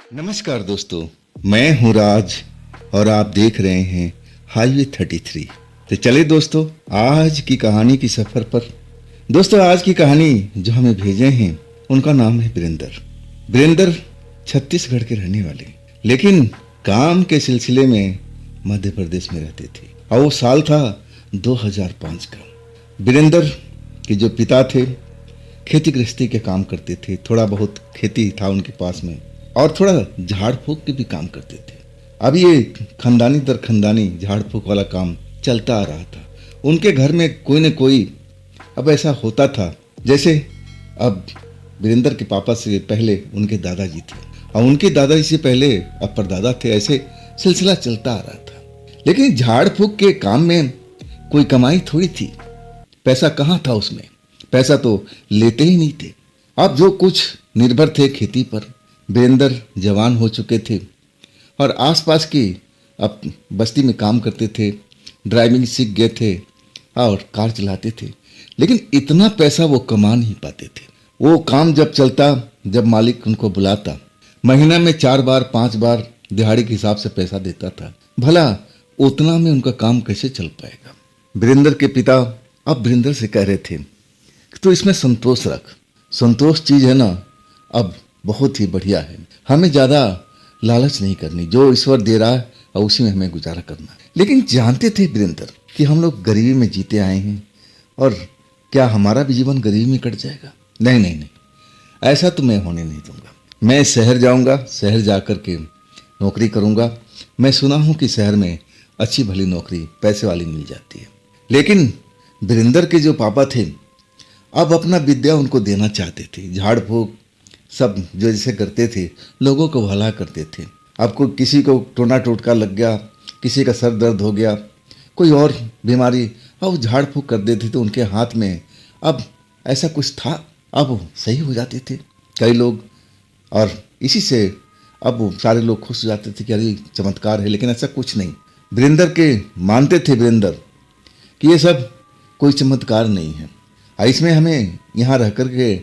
नमस्कार दोस्तों, मैं हूं राज और आप देख रहे हैं हाईवे 33। तो चले दोस्तों आज की कहानी की सफर पर। दोस्तों आज की कहानी जो हमें भेजे हैं उनका नाम है वीरेंद्र। वीरेंद्र छत्तीसगढ़ के रहने वाले, लेकिन काम के सिलसिले में मध्य प्रदेश में रहते थे और वो साल था 2005 का। वीरेंद्र के जो पिता थे खेती गृहस्थी के काम करते थे, थोड़ा बहुत खेती था उनके पास में और थोड़ा झाड़ फूक के भी काम करते थे। अब ये खानदानी दर खानदानी झाड़ फूक वाला काम चलता आ रहा था। उनके घर में कोई न कोई अब ऐसा होता था, जैसे अब वीरेंद्र के पापा से पहले उनके दादाजी थे और उनके दादाजी से पहले अब परदादा थे, ऐसे सिलसिला चलता आ रहा था। लेकिन झाड़ फूक के काम में कोई कमाई थोड़ी थी, पैसा कहाँ था उसमें, पैसा तो लेते ही नहीं थे। अब जो कुछ निर्भर थे खेती पर। वीरेंद्र जवान हो चुके थे और आसपास की अब बस्ती में काम करते थे, ड्राइविंग सीख गए थे और कार चलाते थे, लेकिन इतना पैसा वो कमा नहीं पाते थे। वो काम जब चलता, जब मालिक उनको बुलाता, महीना में 4 बार 5 बार दिहाड़ी के हिसाब से पैसा देता था। भला उतना में उनका काम कैसे चल पाएगा। वीरेंद्र के पिता अब वीरेंद्र से कह रहे थे कि तो इसमें संतोष रख, संतोष चीज है ना, अब बहुत ही बढ़िया है, हमें ज़्यादा लालच नहीं करनी, जो ईश्वर दे रहा है और उसी में हमें गुजारा करना है। लेकिन जानते थे वीरेंद्र कि हम लोग गरीबी में जीते आए हैं और क्या हमारा भी जीवन गरीबी में कट जाएगा। नहीं नहीं नहीं, ऐसा तो मैं होने नहीं दूंगा। मैं शहर जाऊंगा, शहर जा कर के नौकरी करूंगा। मैं सुना हूं कि शहर में अच्छी भली नौकरी पैसे वाली मिल जाती है। लेकिन वीरेंद्र के जो पापा थे अब अपना विद्या उनको देना चाहते थे। झाड़ फूक सब जो जैसे करते थे, लोगों को भला करते थे। अब कोई किसी को टोना टोटका लग गया, किसी का सर दर्द हो गया, कोई और बीमारी, अब झाड़ फूक कर देते थे उनके हाथ में। अब ऐसा कुछ था, अब सही हो जाते थे कई लोग और इसी से अब वो सारे लोग खुश हो जाते थे कि अरे चमत्कार है। लेकिन ऐसा कुछ नहीं। वीरेंद्र के मानते थे वीरेंद्र कि ये सब कोई चमत्कार नहीं है और इसमें हमें यहाँ रह कर के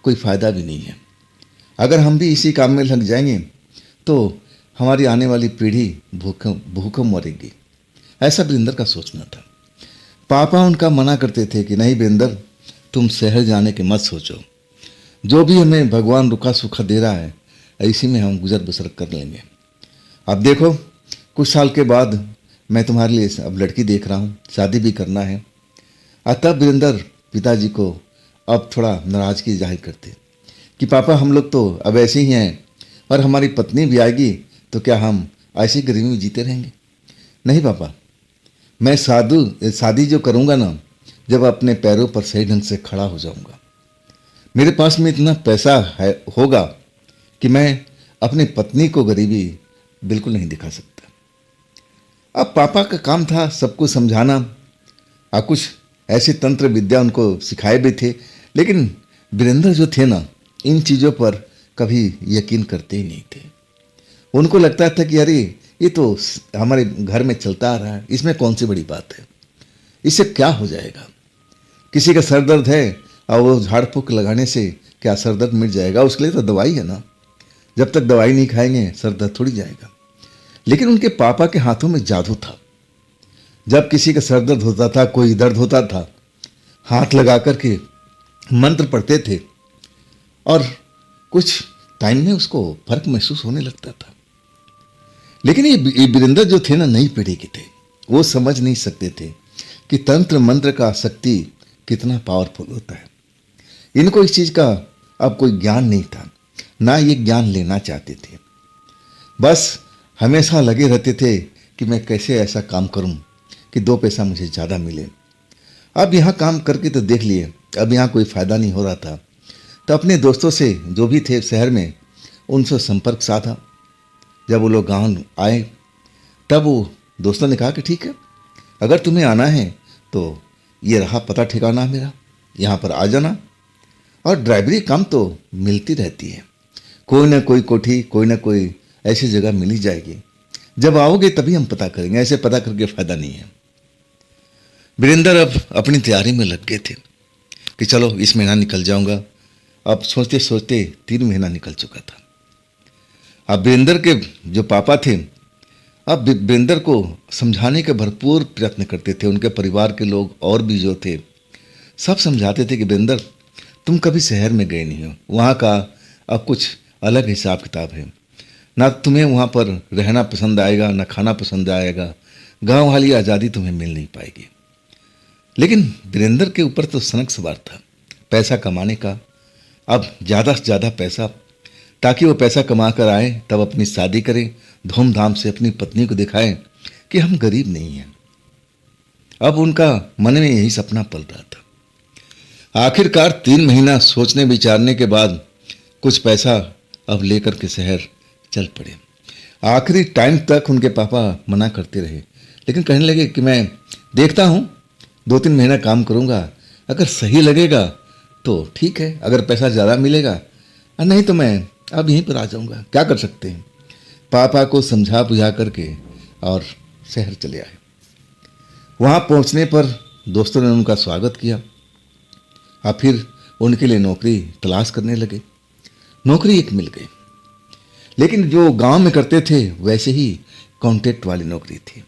कोई फ़ायदा भी नहीं है। अगर हम भी इसी काम में लग जाएंगे तो हमारी आने वाली पीढ़ी भूखों मरेगी। ऐसा वीरेंद्र का सोचना था। पापा उनका मना करते थे कि नहीं वीरेंद्र, तुम शहर जाने के मत सोचो, जो भी हमें भगवान रुखा सूखा दे रहा है इसी में हम गुजर बसर कर लेंगे। अब देखो कुछ साल के बाद मैं तुम्हारे लिए अब लड़की देख रहा हूँ, शादी भी करना है। तब वीरेंद्र पिताजी को अब थोड़ा नाराज़गी जाहिर करते कि पापा हम लोग तो अब ऐसे ही हैं और हमारी पत्नी भी आएगी तो क्या हम ऐसी गरीबी में जीते रहेंगे। नहीं पापा, मैं शादी जो करूँगा ना, जब अपने पैरों पर सही ढंग से खड़ा हो जाऊँगा, मेरे पास में इतना पैसा होगा कि मैं अपनी पत्नी को गरीबी बिल्कुल नहीं दिखा सकता। अब पापा का काम था सबको समझाना और कुछ ऐसे तंत्र विद्या उनको सिखाए भी थे। लेकिन वीरेंद्र जो थे ना, इन चीज़ों पर कभी यकीन करते ही नहीं थे। उनको लगता था कि अरे ये तो हमारे घर में चलता आ रहा है, इसमें कौन सी बड़ी बात है, इससे क्या हो जाएगा। किसी का सर दर्द है और वो झाड़ फूक लगाने से क्या सर दर्द मिट जाएगा, उसके लिए तो दवाई है ना, जब तक दवाई नहीं खाएंगे सर दर्द थोड़ी जाएगा। लेकिन उनके पापा के हाथों में जादू था। जब किसी का सर दर्द होता था, कोई दर्द होता था, हाथ लगा करके मंत्र पढ़ते थे और कुछ टाइम में उसको फर्क महसूस होने लगता था। लेकिन ये वीरेंद्र जो थे ना, नई पीढ़ी के थे, वो समझ नहीं सकते थे कि तंत्र मंत्र का शक्ति कितना पावरफुल होता है। इनको इस चीज़ का अब कोई ज्ञान नहीं था, ना ये ज्ञान लेना चाहते थे। बस हमेशा लगे रहते थे कि मैं कैसे ऐसा काम करूं कि 2 पैसा मुझे ज़्यादा मिले। अब यहाँ काम करके तो देख लिए, अब यहाँ कोई फ़ायदा नहीं हो रहा था, तो अपने दोस्तों से जो भी थे शहर में उनसे संपर्क साधा। जब वो लोग गाँव आए तब वो दोस्तों ने कहा कि ठीक है, अगर तुम्हें आना है तो ये रहा पता ठिकाना मेरा, यहाँ पर आ जाना और ड्राइवरी काम तो मिलती रहती है, कोई ना कोई कोठी कोई ना कोई ऐसी जगह मिल ही जाएगी। जब आओगे तभी हम पता करेंगे, ऐसे पता करके फ़ायदा नहीं है। वीरेंद्र अब अपनी तैयारी में लग गए थे कि चलो इस महीना निकल जाऊंगा। अब सोचते सोचते 3 महीना निकल चुका था। अब वीरेंद्र के जो पापा थे, अब वीरेंद्र को समझाने के भरपूर प्रयत्न करते थे। उनके परिवार के लोग और भी जो थे सब समझाते थे कि वीरेंद्र, तुम कभी शहर में गए नहीं हो, वहाँ का अब कुछ अलग हिसाब किताब है, ना तुम्हें वहाँ पर रहना पसंद आएगा, ना खाना पसंद आएगा, गांव वाली आज़ादी तुम्हें मिल नहीं पाएगी। लेकिन वीरेंद्र के ऊपर तो सनक सवार था पैसा कमाने का। अब ज़्यादा से ज़्यादा पैसा, ताकि वो पैसा कमा कर आए तब अपनी शादी करें, धूमधाम से अपनी पत्नी को दिखाएं कि हम गरीब नहीं हैं। अब उनका मन में यही सपना पल रहा था। आखिरकार 3 महीना सोचने विचारने के बाद कुछ पैसा अब लेकर के शहर चल पड़े। आखिरी टाइम तक उनके पापा मना करते रहे, लेकिन कहने लगे कि मैं देखता हूँ, 2-3 महीना काम करूँगा, अगर सही लगेगा तो ठीक है, अगर पैसा ज़्यादा मिलेगा, और नहीं तो मैं अब यहीं पर आ जाऊँगा, क्या कर सकते हैं। पापा को समझा बुझा करके और शहर चले आए। वहाँ पहुँचने पर दोस्तों ने उनका स्वागत किया और फिर उनके लिए नौकरी तलाश करने लगे। नौकरी एक मिल गई, लेकिन जो गांव में करते थे वैसे ही कॉन्ट्रैक्ट वाली नौकरी थी।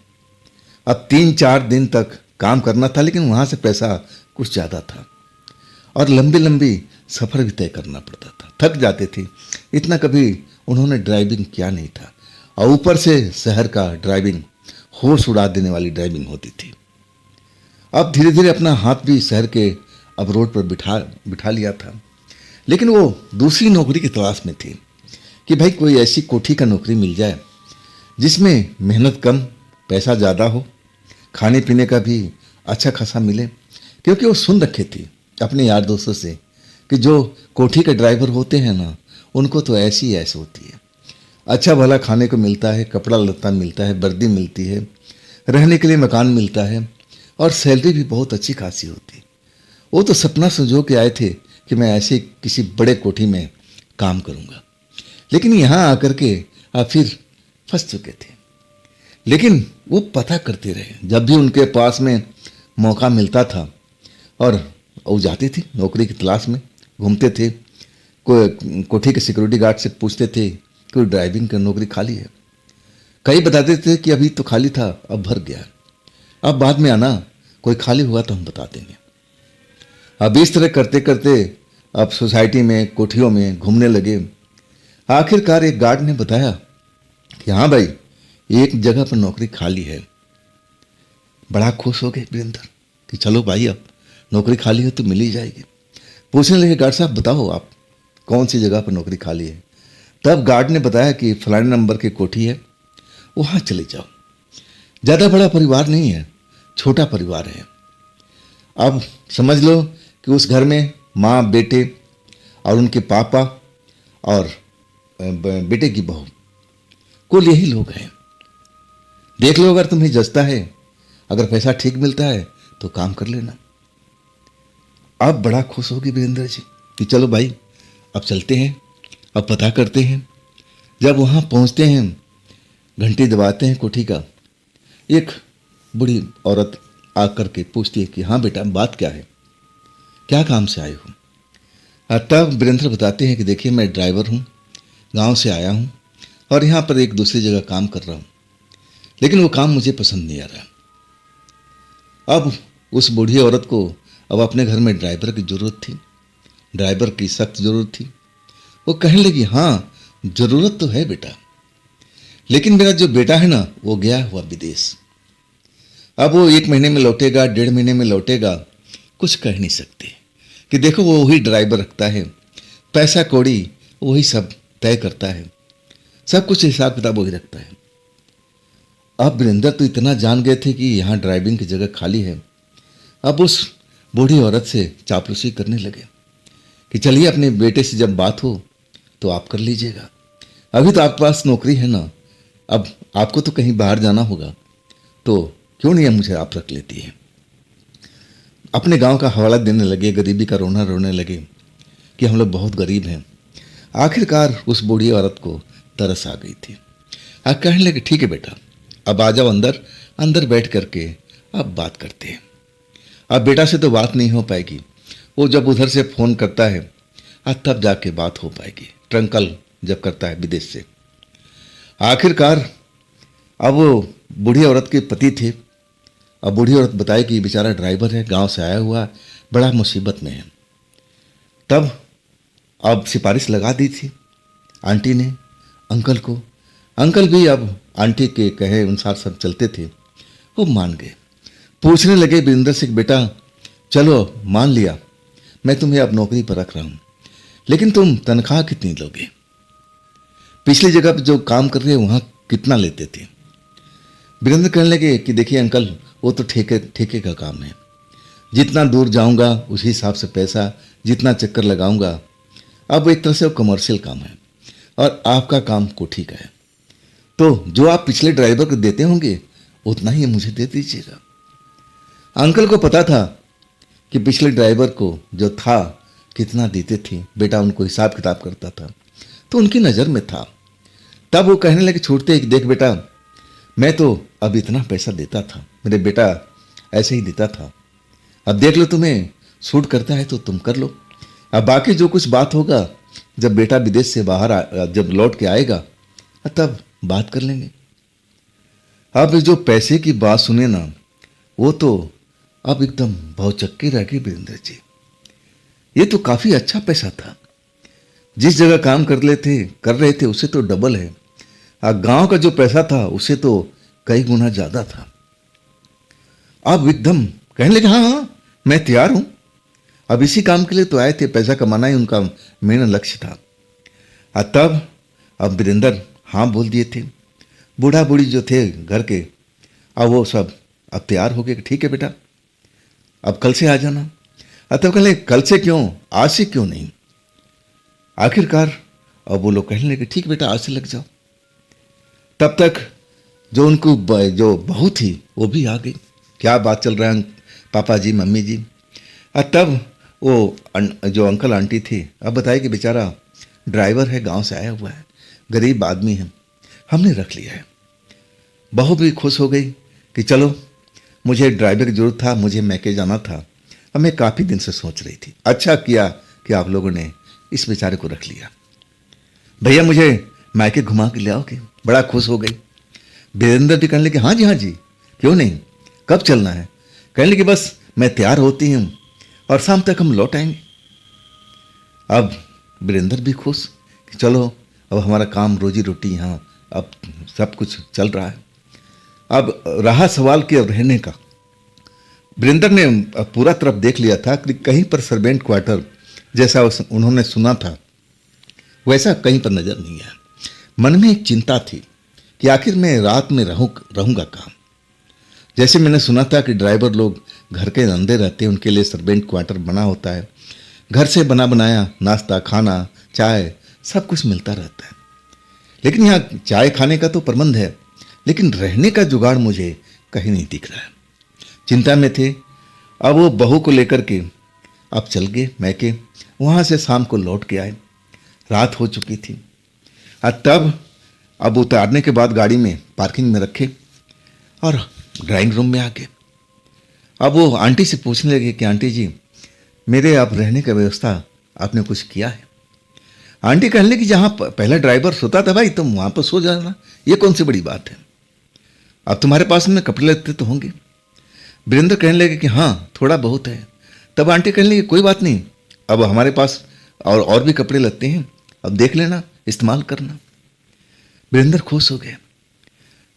अब 3-4 दिन तक काम करना था, लेकिन वहाँ से पैसा कुछ ज़्यादा था और लंबी लंबी सफ़र भी तय करना पड़ता था। थक जाते थे, इतना कभी उन्होंने ड्राइविंग किया नहीं था, और ऊपर से शहर का ड्राइविंग होश उड़ा देने वाली ड्राइविंग होती थी। अब धीरे धीरे अपना हाथ भी शहर के अब रोड पर बिठा लिया था, लेकिन वो दूसरी नौकरी की तलाश में थी कि भाई कोई ऐसी कोठी का नौकरी मिल जाए जिसमें मेहनत कम, पैसा ज़्यादा हो, खाने पीने का भी अच्छा खासा मिले। क्योंकि वो सुन रखे थे अपने यार दोस्तों से कि जो कोठी के ड्राइवर होते हैं ना, उनको तो ऐसी ऐसे होती है, अच्छा भला खाने को मिलता है, कपड़ा लत्ता मिलता है, वर्दी मिलती है, रहने के लिए मकान मिलता है और सैलरी भी बहुत अच्छी खासी होती है। वो तो सपना संजो के आए थे कि मैं ऐसे किसी बड़े कोठी में काम करूँगा, लेकिन यहाँ आकर के आप फिर फंस चुके थे। लेकिन वो पता करते रहे, जब भी उनके पास में मौका मिलता था और वो जाते थे नौकरी की तलाश में, घूमते थे, कोई कोठी के सिक्योरिटी गार्ड से पूछते थे कोई ड्राइविंग की नौकरी खाली है। कई बताते थे कि अभी तो खाली था, अब भर गया, अब बाद में आना, कोई खाली हुआ तो हम बता देंगे। अब इस तरह करते करते अब सोसाइटी में, कोठियों में घूमने लगे। आखिरकार एक गार्ड ने बताया कि हाँ भाई, एक जगह पर नौकरी खाली है। बड़ा खुश हो गए वीरेंद्र कि चलो भाई, अब नौकरी खाली है तो मिल ही जाएगी। पूछने लगे, गार्ड साहब बताओ आप कौन सी जगह पर नौकरी खाली है। तब गार्ड ने बताया कि फलाने नंबर की कोठी है, वहाँ चले जाओ। ज़्यादा बड़ा परिवार नहीं है, छोटा परिवार है। अब समझ लो कि उस घर में माँ, बेटे और उनके पापा और बेटे की बहू, कुल यही लोग हैं। देख लो, अगर तुम्हें जचता है, अगर पैसा ठीक मिलता है तो काम कर लेना। अब बड़ा खुश होगी वीरेंद्र जी कि चलो भाई, अब चलते हैं, अब पता करते हैं। जब वहाँ पहुँचते हैं, घंटी दबाते हैं कोठी का, एक बूढ़ी औरत आकर के पूछती है कि हाँ बेटा, बात क्या है, क्या काम से आए हो। तब वीरेंद्र बताते हैं कि देखिए, मैं ड्राइवर हूँ, गांव से आया हूँ और यहाँ पर एक दूसरी जगह काम कर रहा हूँ, लेकिन वो काम मुझे पसंद नहीं आ रहा। अब उस बूढ़ी औरत को अब अपने घर में ड्राइवर की ज़रूरत थी, ड्राइवर की सख्त ज़रूरत थी। वो कहने लगी, हाँ ज़रूरत तो है बेटा, लेकिन मेरा जो बेटा है ना, वो गया हुआ विदेश। अब वो 1 महीने में लौटेगा, 1.5 महीने में लौटेगा, कुछ कह नहीं सकते कि देखो वो वही ड्राइवर रखता है, पैसा कौड़ी वही सब तय करता है, सब कुछ हिसाब किताब वही रखता है। अब वीरेंद्र तो इतना जान गए थे कि यहाँ ड्राइविंग की जगह खाली है। अब उस बूढ़ी औरत से चापलूसी करने लगे कि चलिए, अपने बेटे से जब बात हो तो आप कर लीजिएगा, अभी तो आपके पास नौकरी है ना, अब आपको तो कहीं बाहर जाना होगा, तो क्यों नहीं मुझे आप रख लेती है। अपने गांव का हवाला देने लगे, गरीबी का रोना रोने लगे कि हम लोग बहुत गरीब हैं। आखिरकार उस बूढ़ी औरत को तरस आ गई थी। कहने लगे, ठीक है बेटा, अब आ जाओ अंदर, अंदर बैठ करके अब बात करते हैं। अब बेटा से तो बात नहीं हो पाएगी, वो जब उधर से फ़ोन करता है तब जाके बात हो पाएगी, ट्रंकल जब करता है विदेश से। आखिरकार अब वो बूढ़ी औरत के पति थे। अब बूढ़ी औरत बताए कि बेचारा ड्राइवर है, गांव से आया हुआ, बड़ा मुसीबत में है। तब अब सिफारिश लगा दी थी आंटी ने अंकल को। अंकल भी अब आंटी के कहे अनुसार सब चलते थे। वो मान गए। पूछने लगे वीरेंद्र से कि बेटा चलो मान लिया, मैं तुम्हें अब नौकरी पर रख रहा हूं, लेकिन तुम तनख्वाह कितनी लोगे? पिछली जगह पर जो काम कर रहे हैं वहां कितना लेते थे? वीरेंद्र कहने लगे कि देखिए अंकल, वो तो ठेके ठेके का काम है। जितना दूर जाऊंगा उसी हिसाब से पैसा, जितना चक्कर लगाऊंगा। अब एक तरह से वो कमर्शियल काम है और आपका काम कोठी का है, तो जो आप पिछले ड्राइवर को देते होंगे उतना ही मुझे दे दीजिएगा। अंकल को पता था कि पिछले ड्राइवर को जो था कितना देते थे, बेटा उनको हिसाब किताब करता था, तो उनकी नज़र में था। तब वो कहने लगे छूटते कि देख बेटा, मैं तो अब इतना पैसा देता था, मेरे बेटा ऐसे ही देता था, अब देख लो तुम्हें सूट करता है तो तुम कर लो, अब बाकी जो कुछ बात होगा जब बेटा विदेश से बाहर जब लौट के आएगा तब बात कर लेंगे। अब जो पैसे की बात सुने ना, वो तो अब एकदम भौचक्के रह गए वीरेंद्र जी। ये तो काफी अच्छा पैसा था, जिस जगह काम कर रहे थे उससे तो डबल है। गांव का जो पैसा था उससे तो कई गुना ज्यादा था। अब एकदम कहने लगे हाँ हाँ मैं तैयार हूं, अब इसी काम के लिए तो आए थे, पैसा कमाना ही उनका मेन लक्ष्य था। तब अब वीरेंद्र हाँ बोल दिए थे। बूढ़ा बूढ़ी जो थे घर के, अब वो सब अब तैयार हो गए कि ठीक है बेटा अब कल से आ जाना। तब कहले कल से क्यों, आज से क्यों नहीं? आखिरकार अब वो लोग कहने लगे ठीक बेटा आज से लग जाओ। तब तक जो उनको जो बहू थी वो भी आ गई। क्या बात चल रहा है पापा जी मम्मी जी? तब वो जो अंकल आंटी थे अब बताए कि बेचारा ड्राइवर है, गांव से आया हुआ है, गरीब आदमी है, हमने रख लिया है। बहू भी खुश हो गई कि चलो मुझे ड्राइवर की जरूरत था, मुझे मैके जाना था, अब मैं काफ़ी दिन से सोच रही थी, अच्छा किया कि आप लोगों ने इस बेचारे को रख लिया। भैया मुझे मैके घुमा के ले आओगे? बड़ा खुश हो गई। वीरेंद्र भी कहने लगे हाँ जी क्यों नहीं, कब चलना है? कहने लगे बस मैं तैयार होती हूँ और शाम तक हम लौट आएंगे। अब वीरेंद्र भी खुश कि चलो अब हमारा काम रोजी रोटी यहाँ अब सब कुछ चल रहा है। अब रहा सवाल कि अब रहने का, वीरेंद्र ने पूरा तरफ देख लिया था कि कहीं पर सर्वेंट क्वार्टर जैसा उन्होंने सुना था वैसा कहीं पर नजर नहीं आया। मन में एक चिंता थी कि आखिर मैं रात में रहूंगा कहाँ। जैसे मैंने सुना था कि ड्राइवर लोग घर के अंदर रहते हैं, उनके लिए सर्वेंट क्वार्टर बना होता है, घर से बना बनाया नाश्ता खाना चाय सब कुछ मिलता रहता है। लेकिन यहाँ चाय खाने का तो प्रबंध है, लेकिन रहने का जुगाड़ मुझे कहीं नहीं दिख रहा है। चिंता में थे। अब वो बहू को लेकर के अब चल गए मैके, वहाँ से शाम को लौट के आए, रात हो चुकी थी। तब अब उतारने के बाद गाड़ी में पार्किंग में रखे और ड्राइंग रूम में आ गए। अब वो आंटी से पूछने लगे कि आंटी जी मेरे आप रहने का व्यवस्था आपने कुछ किया है? आंटी कहने लगी जहाँ पहला ड्राइवर सोता था भाई तुम वहाँ पर सो जाना, ये कौन सी बड़ी बात है, अब तुम्हारे पास में कपड़े लगते तो होंगे। वीरेंद्र कहने लगे कि हाँ थोड़ा बहुत है। तब आंटी कहने लगी कोई बात नहीं, अब हमारे पास और भी कपड़े लगते हैं, अब देख लेना इस्तेमाल करना। वीरेंद्र खुश हो गए।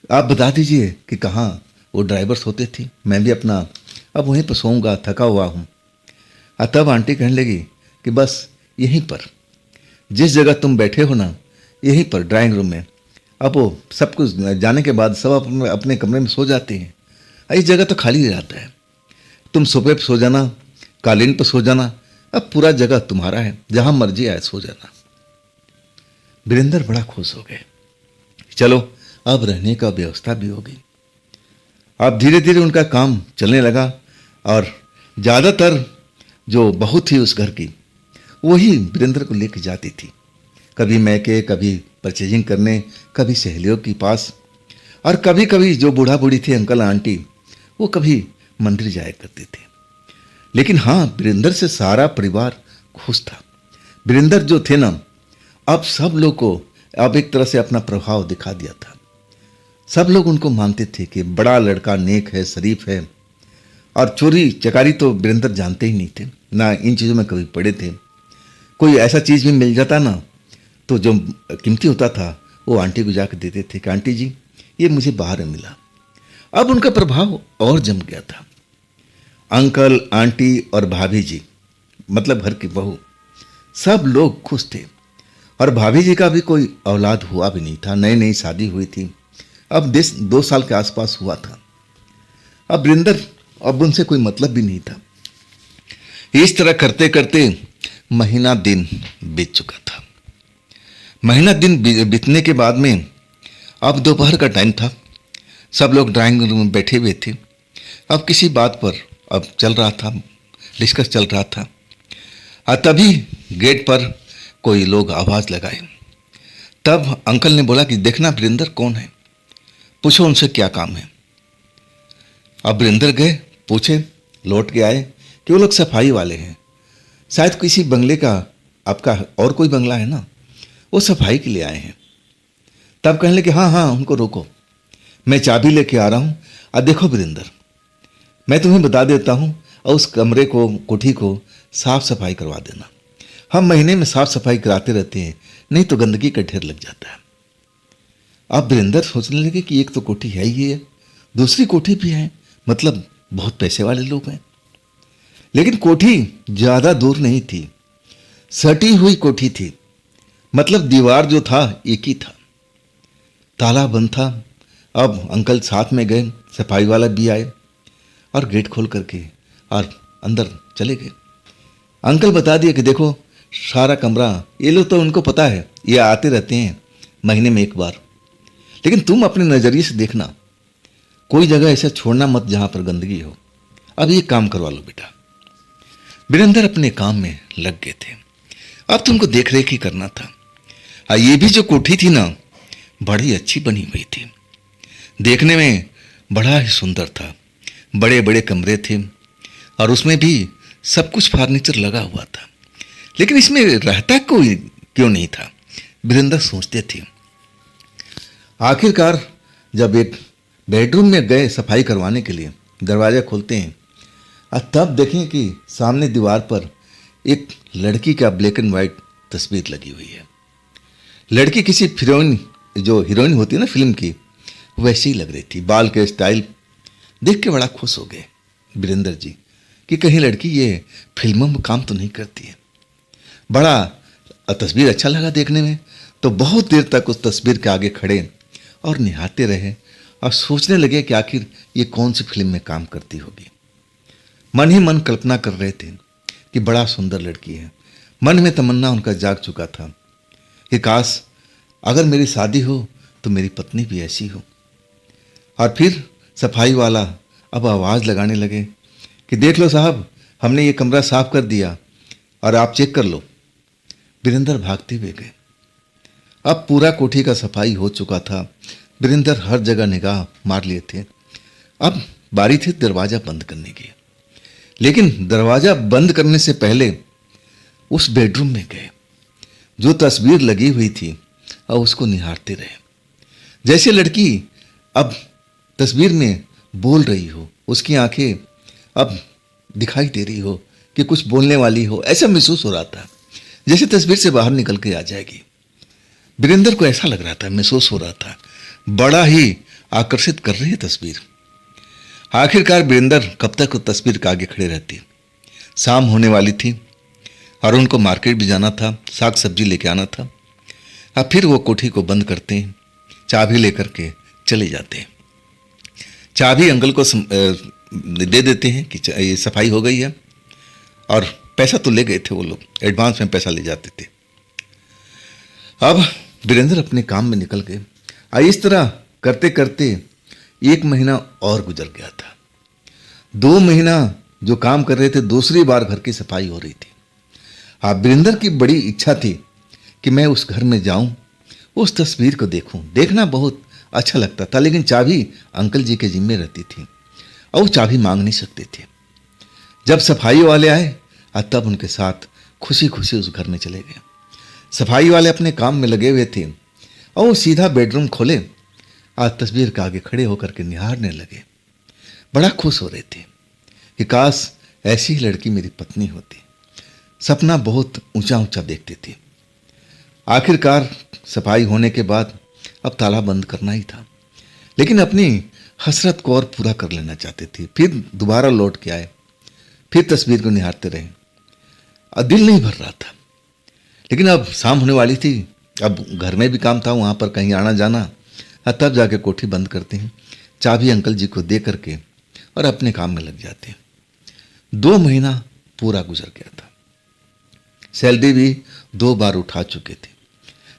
आप बता दीजिए कि कहाँ वो ड्राइवर सोते थे, मैं भी अपना अब वहीं पर सोऊंगा, थका हुआ हूँ। तब आंटी कहने लगी कि बस यहीं पर जिस जगह तुम बैठे हो ना, यहीं पर ड्राइंग रूम में। अब वो सब कुछ जाने के बाद सब अपने कमरे में सो जाते हैं, इस जगह तो खाली रहता है, तुम सोफे पर सो जाना, कालीन पर सो जाना, अब पूरा जगह तुम्हारा है, जहां मर्जी आए सो जाना। वीरेंद्र बड़ा खुश हो गए, चलो अब रहने का व्यवस्था भी हो गई। अब धीरे धीरे उनका काम चलने लगा और ज़्यादातर जो बहू थी उस घर की वही वीरेंद्र को लेकर जाती थी, कभी मैके, कभी परचेजिंग करने, कभी सहेलियों के पास, और कभी कभी जो बूढ़ा बूढ़ी थे अंकल आंटी वो कभी मंदिर जाया करते थे। लेकिन हाँ वीरेंद्र से सारा परिवार खुश था। वीरेंद्र जो थे ना अब सब लोग को अब एक तरह से अपना प्रभाव दिखा दिया था। सब लोग उनको मानते थे कि बड़ा लड़का, नेक है, शरीफ है। और चोरी चकारी तो वीरेंद्र जानते ही नहीं थे, ना इन चीज़ों में कभी पड़े थे। कोई ऐसा चीज़ भी मिल जाता ना, तो जो कीमती होता था वो आंटी को जाकर देते थे कि आंटी जी ये मुझे बाहर मिला। अब उनका प्रभाव और जम गया था। अंकल, आंटी और भाभी जी, मतलब घर की बहू, सब लोग खुश थे। और भाभी जी का भी कोई औलाद हुआ भी नहीं था, नई नई शादी हुई थी, अब 2 साल के आसपास हुआ था। अब वीरेंद्र, अब उनसे कोई मतलब भी नहीं था। इस तरह करते करते महीना दिन बीत चुका था। महीना दिन बीतने के बाद में अब दोपहर का टाइम था। सब लोग ड्राइंग रूम में बैठे हुए थे। अब किसी बात पर अब चल रहा था, डिस्कस चल रहा था। और तभी गेट पर कोई लोग आवाज़ लगाए। तब अंकल ने बोला कि देखना वीरेंद्र कौन है, पूछो उनसे क्या काम है। अब वीरेंद्र गए, पूछे, लौट के आए कि वो लोग सफाई वाले हैं, शायद किसी बंगले का, आपका और कोई बंगला है ना, वो सफाई के लिए आए हैं। तब कहने लगे हाँ हाँ उनको रोको, मैं चाबी लेके आ रहा हूँ। और देखो वीरेंद्र, मैं तुम्हें बता देता हूँ, और उस कमरे को, कोठी को साफ सफाई करवा देना। हम महीने में साफ सफाई कराते रहते हैं, नहीं तो गंदगी का ढेर लग जाता है। अब वीरेंद्र सोचने लगे कि एक तो कोठी है ही है, दूसरी कोठी भी है, मतलब बहुत पैसे वाले लोग हैं। लेकिन कोठी ज़्यादा दूर नहीं थी, सटी हुई कोठी थी, मतलब दीवार जो था एक ही था, ताला बंद था। अब अंकल साथ में गए, सफाई वाला भी आए और गेट खोल करके और अंदर चले गए। अंकल बता दिए कि देखो सारा कमरा, ये लोग तो उनको पता है, ये आते रहते हैं महीने में एक बार, लेकिन तुम अपने नज़रिए से देखना, कोई जगह ऐसा छोड़ना मत जहाँ पर गंदगी हो। अब ये काम करवा लो बेटा। वीरेंद्र अपने काम में लग गए थे। अब तुमको देख रेख ही करना था। ये भी जो कोठी थी ना, बड़ी अच्छी बनी हुई थी, देखने में बड़ा ही सुंदर था। बड़े बड़े कमरे थे और उसमें भी सब कुछ फर्नीचर लगा हुआ था, लेकिन इसमें रहता कोई क्यों नहीं था, वीरेंद्र सोचते थे। आखिरकार जब एक बेडरूम में गए सफाई करवाने के लिए, दरवाज़ा खोलते हैं और तब देखें कि सामने दीवार पर एक लड़की का ब्लैक एंड वाइट तस्वीर लगी हुई है। लड़की किसी हीरोइन, जो हीरोइन होती है ना फिल्म की, वैसी ही लग रही थी। बाल के स्टाइल देख के बड़ा खुश हो गए वीरेंद्र जी कि कहीं लड़की ये फिल्मों में काम तो नहीं करती है। बड़ा तस्वीर अच्छा लगा देखने में, तो बहुत देर तक उस तस्वीर के आगे खड़े और निहारते रहे और सोचने लगे कि आखिर ये कौन सी फिल्म में काम करती होगी। मन ही मन कल्पना कर रहे थे कि बड़ा सुंदर लड़की है। मन में तमन्ना उनका जाग चुका था कि काश अगर मेरी शादी हो तो मेरी पत्नी भी ऐसी हो। और फिर सफाई वाला अब आवाज़ लगाने लगे कि देख लो साहब, हमने ये कमरा साफ कर दिया और आप चेक कर लो। वीरेंद्र भागते हुए गए। अब पूरा कोठी का सफाई हो चुका था। वीरेंद्र हर जगह निगाह मार लिए थे। अब बारी थी दरवाज़ा बंद करने की, लेकिन दरवाज़ा बंद करने से पहले उस बेडरूम में गए, जो तस्वीर लगी हुई थी, और उसको निहारते रहे। जैसे लड़की अब तस्वीर में बोल रही हो, उसकी आंखें अब दिखाई दे रही हो कि कुछ बोलने वाली हो, ऐसा महसूस हो रहा था जैसे तस्वीर से बाहर निकल के आ जाएगी। वीरेंद्र को ऐसा लग रहा था, महसूस हो रहा था, बड़ा ही आकर्षित कर रही है तस्वीर। आखिरकार वीरेंद्र कब तक उस तस्वीर के आगे खड़े रहते। शाम होने वाली थी और उनको मार्केट भी जाना था, साग सब्जी लेके आना था। अब फिर वो कोठी को बंद करते हैं, चाबी लेकर के चले जाते हैं। चाबी अंकल को दे देते हैं कि ये सफाई हो गई है, और पैसा तो ले गए थे वो लोग, एडवांस में पैसा ले जाते थे। अब वीरेंद्र अपने काम में निकल गए। इस तरह करते करते 1 महीना और गुजर गया था। 2 महीना जो काम कर रहे थे, दूसरी बार घर की सफाई हो रही थी। वीरेंद्र की बड़ी इच्छा थी कि मैं उस घर में जाऊं, उस तस्वीर को देखूं। देखना बहुत अच्छा लगता था, लेकिन चाबी अंकल जी के जिम्मे रहती थी और वो चाबी मांग नहीं सकते थे। जब सफाई वाले आए तब उनके साथ खुशी खुशी उस घर में चले गए। सफाई वाले अपने काम में लगे हुए थे और वो सीधा बेडरूम खोले आज तस्वीर के आगे खड़े होकर के निहारने लगे। बड़ा खुश हो रहे थे कि काश ऐसी ही लड़की मेरी पत्नी होती। सपना बहुत ऊंचा ऊंचा देखते थे। आखिरकार सफाई होने के बाद अब ताला बंद करना ही था, लेकिन अपनी हसरत को और पूरा कर लेना चाहते थे। फिर दोबारा लौट के आए, फिर तस्वीर को निहारते रहे। अब दिल नहीं भर रहा था, लेकिन अब शाम होने वाली थी। अब घर में भी काम था, वहाँ पर कहीं आना जाना। तब जाके कोठी बंद करते हैं, चाबी अंकल जी को दे करके और अपने काम में लग जाते हैं। 2 महीना पूरा गुजर गया था। सैलरी भी 2 बार उठा चुके थे।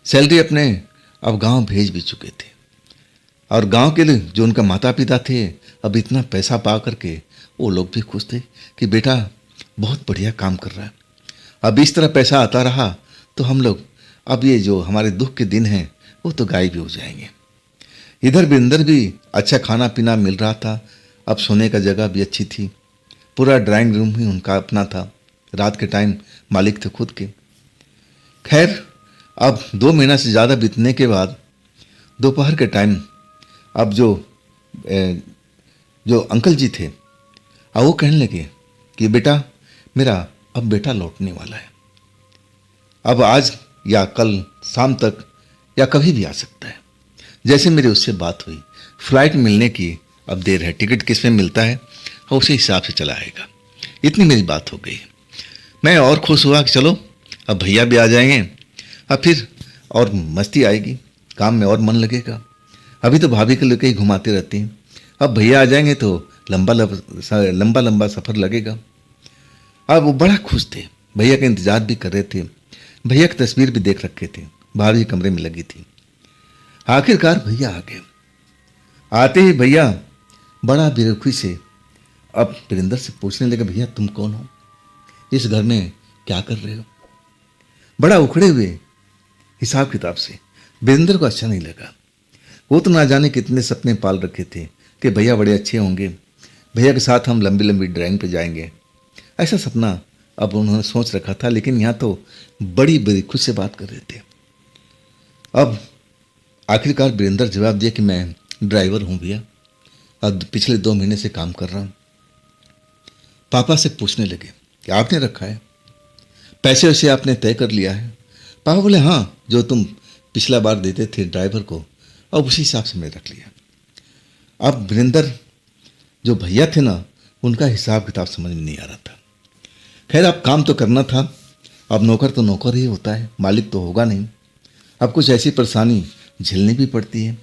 सैलरी अपने अब गांव भेज भी चुके थे, और गांव के लिए जो उनका माता पिता थे अब इतना पैसा पा करके वो लोग भी खुश थे कि बेटा बहुत बढ़िया काम कर रहा है। अब इस तरह पैसा आता रहा तो हम लोग अब ये जो हमारे दुख के दिन हैं वो तो गायब भी हो जाएंगे। इधर वीरेंद्र भी अच्छा खाना पीना मिल रहा था। अब सोने का जगह भी अच्छी थी। पूरा ड्राइंग रूम ही उनका अपना था। रात के टाइम मालिक थे खुद के। खैर अब 2 महीना से ज़्यादा बीतने के बाद दोपहर के टाइम अब जो अंकल जी थे अब वो कहने लगे कि बेटा मेरा अब बेटा लौटने वाला है। अब आज या कल शाम तक या कभी भी आ सकता है। जैसे मेरी उससे बात हुई, फ्लाइट मिलने की अब देर है, टिकट किस में मिलता है और उसी हिसाब से चला आएगा। इतनी मेरी बात हो गई। मैं और खुश हुआ कि चलो अब भैया भी आ जाएंगे, अब फिर और मस्ती आएगी, काम में और मन लगेगा। अभी तो भाभी के लेके ही घुमाते रहती हैं, अब भैया आ जाएंगे तो लंबा लंबा सफ़र लगेगा। अब वो बड़ा खुश थे, भैया का इंतजार भी कर रहे थे। भैया की तस्वीर भी देख रखे थे, भाभी कमरे में लगी थी। आखिरकार भैया आ गए। आते ही भैया बड़ा बेरुखी से अब वीरेंद्र से पूछने लगे, भैया तुम कौन हो, इस घर में क्या कर रहे हो। बड़ा उखड़े हुए हिसाब किताब से। वीरेंद्र को अच्छा नहीं लगा। वो तो ना जाने कितने सपने पाल रखे थे कि भैया बड़े अच्छे होंगे, भैया के साथ हम लंबी लंबी ड्राइंग पे जाएंगे, ऐसा सपना अब उन्होंने सोच रखा था। लेकिन यहाँ तो बड़ी बड़ी खुद से बात कर रहे थे। अब आखिरकार वीरेंद्र जवाब दिया कि मैं ड्राइवर हूँ भैया, अब पिछले 2 महीने से काम कर रहा हूँ। पापा से पूछने लगे कि आपने रखा है, पैसे वैसे आपने तय कर लिया है। पापा बोले हाँ, जो तुम पिछला बार देते थे ड्राइवर को, अब उसी हिसाब से मैंने रख लिया। अब वीरेंद्र जो भैया थे ना, उनका हिसाब किताब समझ में नहीं आ रहा था। खैर अब काम तो करना था, अब नौकर तो नौकर ही होता है, मालिक तो होगा नहीं। अब कुछ ऐसी परेशानी झेलनी भी पड़ती है।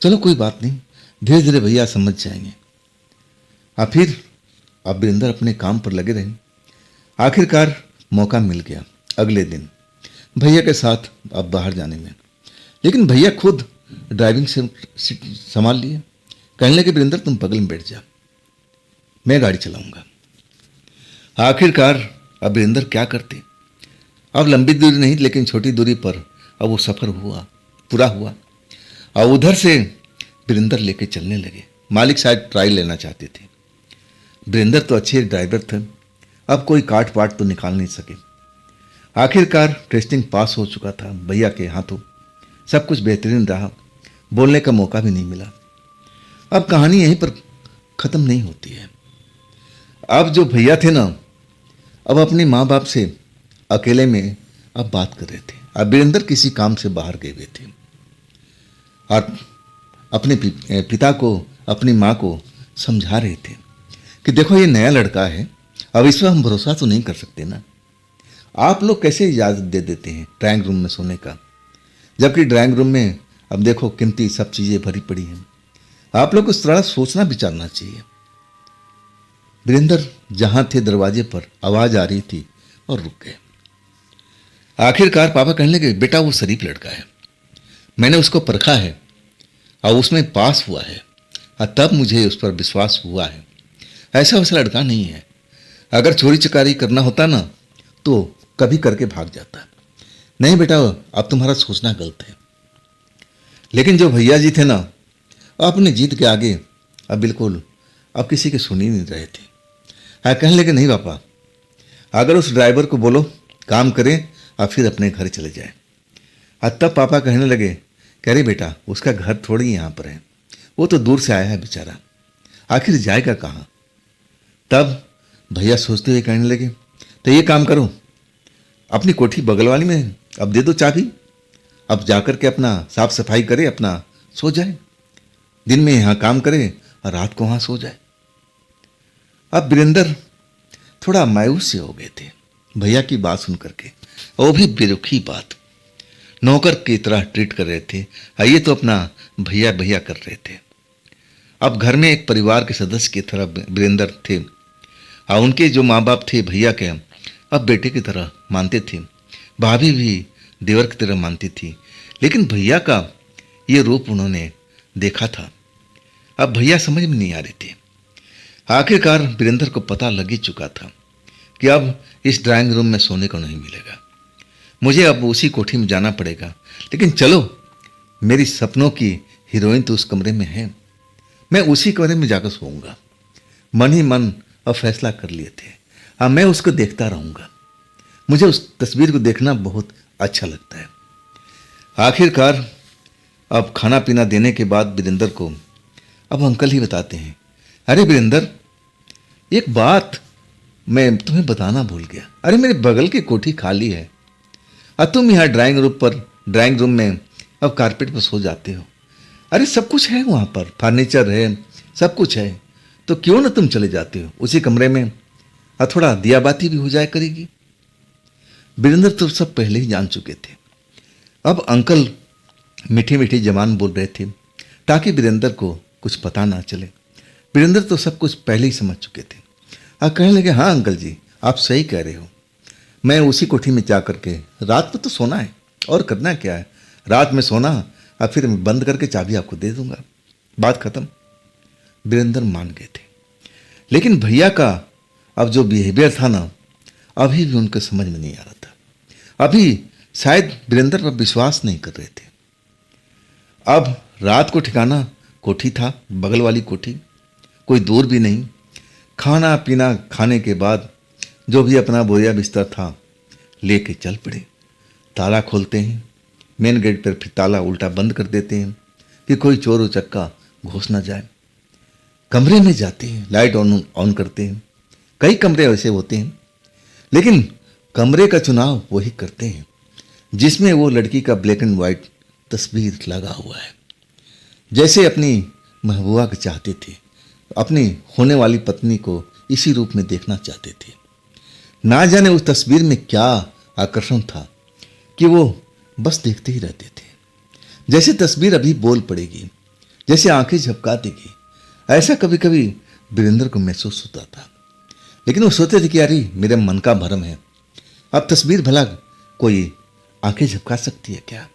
चलो कोई बात नहीं, धीरे धीरे भैया समझ जाएंगे। फिर अब वीरेंद्र अपने काम पर लगे रहे। आखिरकार मौका मिल गया अगले दिन भैया के साथ अब बाहर जाने में। लेकिन भैया खुद ड्राइविंग सीट संभाल लिए। कहने लगे वीरेंद्र तुम बगल में बैठ जा, मैं गाड़ी चलाऊंगा। आखिरकार अब वीरेंद्र क्या करते। अब लंबी दूरी नहीं, लेकिन छोटी दूरी पर अब वो सफ़र पूरा हुआ। और उधर से वीरेंद्र लेके चलने लगे। मालिक शायद ट्रायल लेना चाहते थे। वीरेंद्र तो अच्छे ड्राइवर थे, अब कोई काट पाट तो निकाल नहीं सके। आखिरकार टेस्टिंग पास हो चुका था भैया के हाथों। सब कुछ बेहतरीन रहा, बोलने का मौका भी नहीं मिला। अब कहानी यहीं पर ख़त्म नहीं होती है। अब जो भैया थे ना, अब अपने माँ बाप से अकेले में अब बात कर रहे थे। अब वीरेंद्र किसी काम से बाहर गए हुए थे और अपने पिता को, अपनी माँ को समझा रहे थे कि देखो ये नया लड़का है, अब इस पर हम भरोसा तो नहीं कर सकते ना। आप लोग कैसे इजाज़त दे देते हैं ड्राइंग रूम में सोने का, जबकि ड्राइंग रूम में अब देखो कीमती सब चीज़ें भरी पड़ी हैं। आप लोग को इस तरह सोचना विचारना चाहिए। वीरेंद्र जहाँ थे दरवाजे पर आवाज़ आ रही थी और रुक गए। आखिरकार पापा कहने लगे बेटा वो शरीफ लड़का है, मैंने उसको परखा है और उसमें पास हुआ है, और तब मुझे उस पर विश्वास हुआ है। ऐसा वैसा लड़का नहीं है। अगर चोरी चकारी करना होता ना तो कभी करके भाग जाता। नहीं बेटा अब तुम्हारा सोचना गलत है। लेकिन जो भैया जी थे ना, अपनी जीत के आगे अब बिल्कुल अब किसी की सुन ही नहीं रहे थे। कहने लगे नहीं पापा, अगर उस ड्राइवर को बोलो काम करें और फिर अपने घर चले जाए। तब पापा कहने लगे कह रही बेटा उसका घर थोड़ी यहाँ पर है, वो तो दूर से आया है बेचारा, आखिर जाएगा कहाँ। तब भैया सोचते हुए कहने लगे तो ये काम करो, अपनी कोठी बगल वाली में अब दे दो चाबी, अब जाकर के अपना साफ सफाई करे, अपना सो जाए, दिन में यहाँ काम करे और रात को वहाँ सो जाए। अब वीरेंद्र थोड़ा मायूस से हो गए थे भैया की बात सुन करके, वो भी बेरुखी बात, नौकर की तरह ट्रीट कर रहे थे, ये तो अपना भैया भैया कर रहे थे। अब घर में एक परिवार के सदस्य की तरह वीरेंद्र थे और उनके जो माँ बाप थे भैया के अब बेटे की तरह मानते थे, भाभी भी देवर की तरह मानती थी। लेकिन भैया का ये रूप उन्होंने देखा था, अब भैया समझ में नहीं आ रहे थे। आखिरकार वीरेंद्र को पता लग ही चुका था कि अब इस ड्राइंग रूम में सोने को नहीं मिलेगा, मुझे अब उसी कोठी में जाना पड़ेगा। लेकिन चलो, मेरी सपनों की हीरोइन तो उस कमरे में है, मैं उसी कमरे में जाकर सोऊंगा। मन ही मन अब फैसला कर लिए थे, हाँ मैं उसको देखता रहूंगा, मुझे उस तस्वीर को देखना बहुत अच्छा लगता है। आखिरकार अब खाना पीना देने के बाद वीरेंद्र को अब अंकल ही बताते हैं, अरे वीरेंद्र एक बात मैं तुम्हें बताना भूल गया, अरे मेरे बगल की कोठी खाली है और तुम यहाँ ड्राइंग रूम में अब कारपेट पर सो जाते हो। अरे सब कुछ है वहाँ पर, फर्नीचर है, सब कुछ है, तो क्यों ना तुम चले जाते हो उसी कमरे में और थोड़ा दिया बाती भी हो जाए करेगी। वीरेंद्र तो सब पहले ही जान चुके थे। अब अंकल मीठी मीठी जबान बोल रहे थे ताकि वीरेंद्र को कुछ पता ना चले। वीरेंद्र तो सब कुछ पहले ही समझ चुके थे और कहने लगे, हाँ अंकल जी आप सही कह रहे हो, मैं उसी कोठी में जा करके रात को तो सोना है और करना क्या है, रात में सोना और फिर बंद करके चाबी आपको दे दूंगा, बात खत्म। वीरेंद्र मान गए थे, लेकिन भैया का अब जो बिहेवियर था ना, अभी भी उनके समझ में नहीं आ रहा था, अभी शायद वीरेंद्र पर विश्वास नहीं कर रहे थे। अब रात को ठिकाना कोठी था, बगल वाली कोठी, कोई दूर भी नहीं। खाना पीना खाने के बाद जो भी अपना बोरिया बिस्तर था लेके चल पड़े। ताला खोलते हैं, मेन गेट पर फिर ताला उल्टा बंद कर देते हैं कि कोई चोर उचक्का घुस ना जाए। कमरे में जाते हैं, लाइट ऑन करते हैं। कई कमरे ऐसे होते हैं, लेकिन कमरे का चुनाव वही करते हैं जिसमें वो लड़की का ब्लैक एंड वाइट तस्वीर लगा हुआ है, जैसे अपनी महबूबा को चाहते थे, अपनी होने वाली पत्नी को इसी रूप में देखना चाहते थे। ना जाने उस तस्वीर में क्या आकर्षण था कि वो बस देखते ही रहते थे, जैसे तस्वीर अभी बोल पड़ेगी, जैसे आंखें झपका देगी। ऐसा कभी कभी वीरेंद्र को महसूस होता था, लेकिन वो सोचते थे कि अरे मेरे मन का भ्रम है, अब तस्वीर भला कोई आंखें झपका सकती है क्या,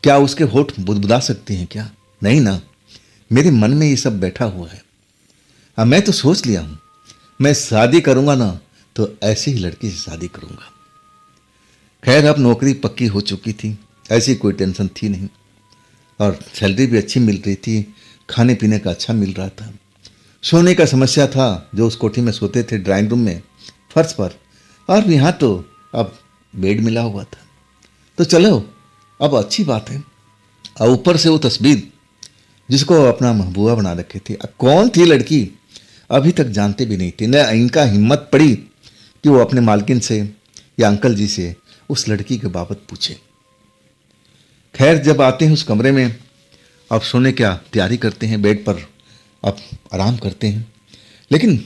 क्या उसके होठ बुदबुदा सकती हैं क्या? नहीं ना, मेरे मन में ये सब बैठा हुआ है। अब मैं तो सोच लिया हूं, मैं शादी करूंगा ना तो ऐसी ही लड़की से शादी करूंगा। खैर अब नौकरी पक्की हो चुकी थी, ऐसी कोई टेंशन थी नहीं और सैलरी भी अच्छी मिल रही थी, खाने पीने का अच्छा मिल रहा था। सोने का समस्या था, जो उस कोठी में सोते थे ड्राइंग रूम में फर्श पर, और यहाँ तो अब बेड मिला हुआ था। तो चलो अब अच्छी बात है। और ऊपर से वो तस्वीर जिसको अपना महबूबा बना रखे थे, कौन थी लड़की अभी तक जानते भी नहीं थे। न इनका हिम्मत पड़ी कि वो अपने मालकिन से या अंकल जी से उस लड़की के बाबत पूछे। खैर जब आते हैं उस कमरे में, अब सोने क्या तैयारी करते हैं, बेड पर अब आराम करते हैं, लेकिन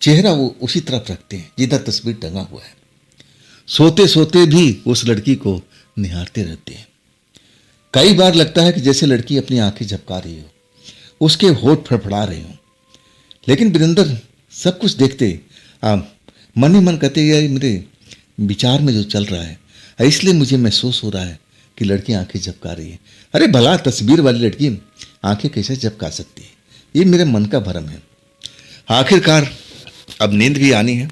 चेहरा वो उसी तरफ रखते हैं जिधर तस्वीर टंगा हुआ है। सोते सोते भी उस लड़की को निहारते रहते हैं। कई बार लगता है कि जैसे लड़की अपनी आंखें झपका रही हो, उसके होठ फड़फड़ा रहे हो, लेकिन वीरेंद्र सब कुछ देखते मन ही मन कहते यार मेरे विचार में जो चल रहा है, इसलिए मुझे महसूस हो रहा है कि लड़की आंखें झपका रही है। अरे भला तस्वीर वाली लड़की आंखें कैसे झपका सकती है, ये मेरे मन का भ्रम है। आखिरकार अब नींद भी आनी है,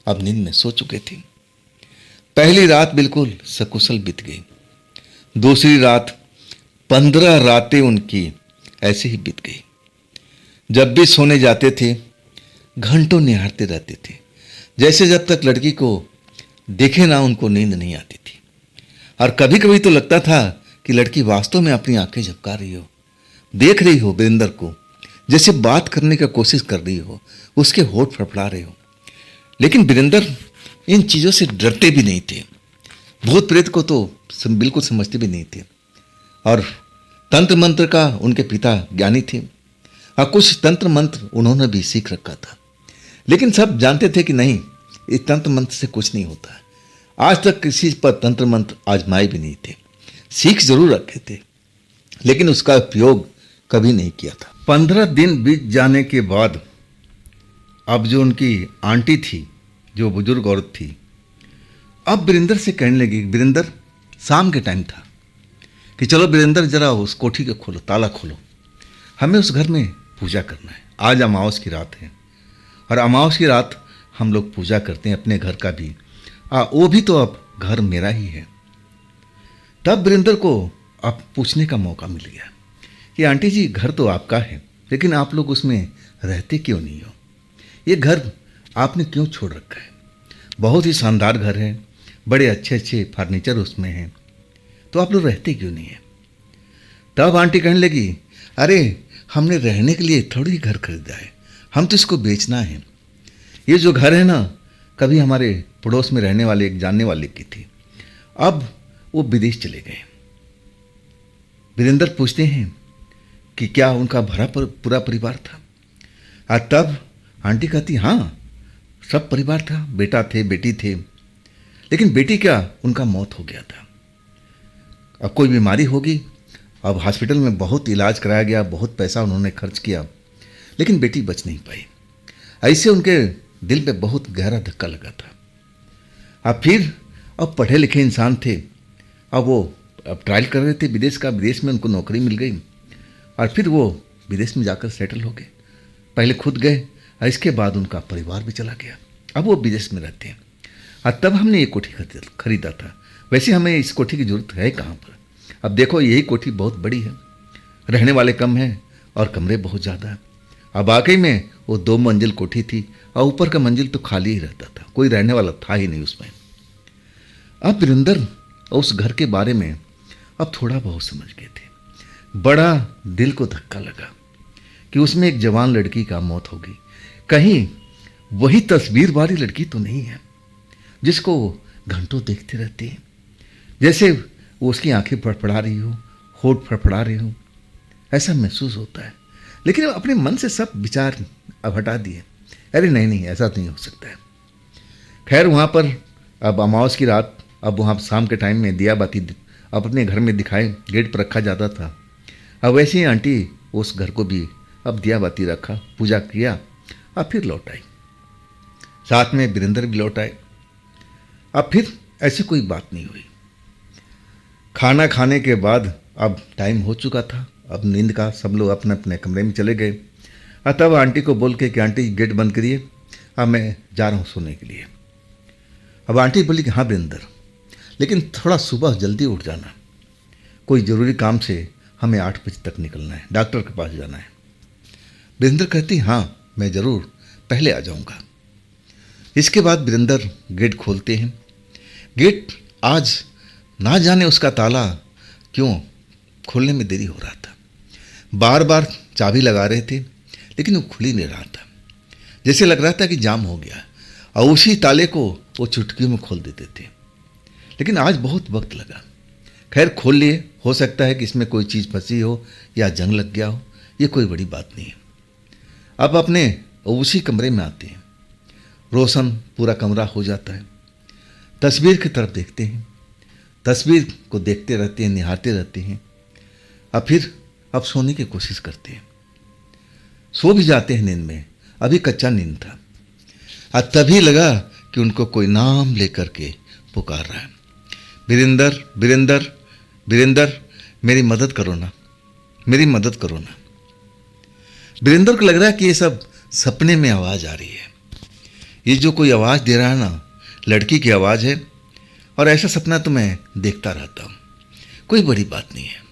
अब नींद में सो चुके थे। पहली रात बिल्कुल सकुशल बीत गई, दूसरी रात 15 रातें उनकी ऐसे ही बीत गई। जब भी सोने जाते थे घंटों निहारते रहते थे, जैसे जब तक लड़की को देखे ना उनको नींद नहीं आती थी। और कभी कभी तो लगता था कि लड़की वास्तव में अपनी आंखें झपका रही हो, देख रही हो वीरेंद्र को, जैसे बात करने की कोशिश कर रही हो, उसके होठ फड़फड़ा रहे हो। लेकिन वीरेंद्र इन चीज़ों से डरते भी नहीं थे, भूत प्रेत को तो बिल्कुल समझते भी नहीं थे। और तंत्र मंत्र का उनके पिता ज्ञानी थे और कुछ तंत्र मंत्र उन्होंने भी सीख रखा था, लेकिन सब जानते थे कि नहीं, इस तंत्र मंत्र से कुछ नहीं होता है। आज तक किसी पर तंत्र मंत्र आजमाए भी नहीं थे, सीख जरूर रखे थे, लेकिन उसका उपयोग कभी नहीं किया था। 15 दिन बीत जाने के बाद अब जो उनकी आंटी थी, जो बुजुर्ग औरत थी, अब वीरेंद्र से कहने लगी, वीरेंद्र, शाम के टाइम था कि चलो वीरेंद्र जरा उस कोठी के खोलो, ताला खोलो, हमें उस घर में पूजा करना है। आज अमावस की रात है और अमावस की रात हम लोग पूजा करते हैं अपने घर का भी, वो भी तो अब घर मेरा ही है। तब वीरेंद्र को अब पूछने का मौका मिल गया कि आंटी जी, घर तो आपका है, लेकिन आप लोग उसमें रहते क्यों नहीं हो? ये घर आपने क्यों छोड़ रखा है? बहुत ही शानदार घर है, बड़े अच्छे अच्छे फर्नीचर उसमें हैं, तो आप लोग रहते क्यों नहीं है? तब आंटी कहने लगी, अरे हमने रहने के लिए थोड़ी घर खरीदा है, हम तो इसको बेचना है। ये जो घर है ना, कभी हमारे पड़ोस में रहने वाले एक जानने वाले की थी, अब वो विदेश चले गए। वीरेंद्र पूछते हैं कि क्या उनका पूरा परिवार था? और तब आंटी कहती, हाँ, सब परिवार था, बेटा थे, बेटी थे, लेकिन बेटी क्या, उनका मौत हो गया था। अब कोई बीमारी होगी, अब हॉस्पिटल में बहुत इलाज कराया गया, बहुत पैसा उन्होंने खर्च किया, लेकिन बेटी बच नहीं पाई। ऐसे उनके दिल पे बहुत गहरा धक्का लगा था। अब फिर अब पढ़े लिखे इंसान थे, अब ट्रायल कर रहे थे विदेश का, विदेश में उनको नौकरी मिल गई और फिर वो विदेश में जाकर सेटल हो गए। पहले खुद गए और इसके बाद उनका परिवार भी चला गया, अब वो विदेश में रहते हैं। और तब हमने ये कोठी खरीदा था। वैसे हमें इस कोठी की ज़रूरत है कहाँ पर? अब देखो, यही कोठी बहुत बड़ी है, रहने वाले कम हैं और कमरे बहुत ज़्यादा हैं। अब वाकई में वो 2 मंजिल कोठी थी और ऊपर का मंजिल तो खाली ही रहता था, कोई रहने वाला था ही नहीं उसमें। अब वीरेंद्र उस घर के बारे में अब थोड़ा बहुत समझ गए थे। बड़ा दिल को धक्का लगा कि उसमें एक जवान लड़की का मौत हो गई। कहीं वही तस्वीर वाली लड़की तो नहीं है जिसको वो घंटों देखते रहते हैं, जैसे वो उसकी आंखें फड़फड़ा रही हो, होठ फड़फड़ा रहे हो, ऐसा महसूस होता है। लेकिन अपने मन से सब विचार अब हटा दिए, अरे नहीं नहीं, ऐसा नहीं हो सकता है। खैर वहाँ पर अब अमावस की रात, अब वहाँ शाम के टाइम में दिया बाती अब अपने घर में दिखाए, गेट पर रखा जाता था। अब वैसे ही आंटी उस घर को भी अब दिया बाती रखा, पूजा किया और फिर लौट आई। साथ में वीरेंद्र भी लौट आए। अब फिर ऐसी कोई बात नहीं हुई। खाना खाने के बाद अब टाइम हो चुका था, अब नींद का, सब लोग अपने अपने कमरे में चले गए। और तब आंटी को बोल के कि आंटी गेट बंद करिए, अब मैं जा रहा हूँ सोने के लिए। अब आंटी बोली कि हाँ वीरेंद्र, लेकिन थोड़ा सुबह जल्दी उठ जाना, कोई ज़रूरी काम से हमें 8 बजे तक निकलना है, डॉक्टर के पास जाना है। वीरेंद्र कहती, हाँ मैं ज़रूर पहले आ जाऊँगा। इसके बाद वीरेंद्र गेट खोलते हैं। गेट आज ना जाने उसका ताला क्यों खोलने में देरी हो रहा था। बार बार चाबी लगा रहे थे, लेकिन वो खुल ही नहीं रहा था, जैसे लग रहा था कि जाम हो गया, और उसी ताले को वो चुटकियों में खोल देते थे। लेकिन आज बहुत वक्त लगा। खैर खोल लिए, हो सकता है कि इसमें कोई चीज़ फंसी हो या जंग लग गया हो, ये कोई बड़ी बात नहीं है। अब अपने उसी कमरे में आते हैं, रोशन पूरा कमरा हो जाता है। तस्वीर की तरफ देखते हैं, तस्वीर को देखते रहते हैं, निहारते रहते हैं। अब सोने की कोशिश करते हैं, सो भी जाते हैं नींद में। अभी कच्चा नींद था और तभी लगा कि उनको कोई नाम लेकर के पुकार रहा है, वीरेंद्र वीरेंद्र वीरेंद्र, मेरी मदद करो ना, मेरी मदद करो ना। वीरेंद्र को लग रहा है कि ये सब सपने में आवाज़ आ रही है, ये जो कोई आवाज़ दे रहा है ना, लड़की की आवाज़ है, और ऐसा सपना तो मैं देखता रहता हूँ, कोई बड़ी बात नहीं है।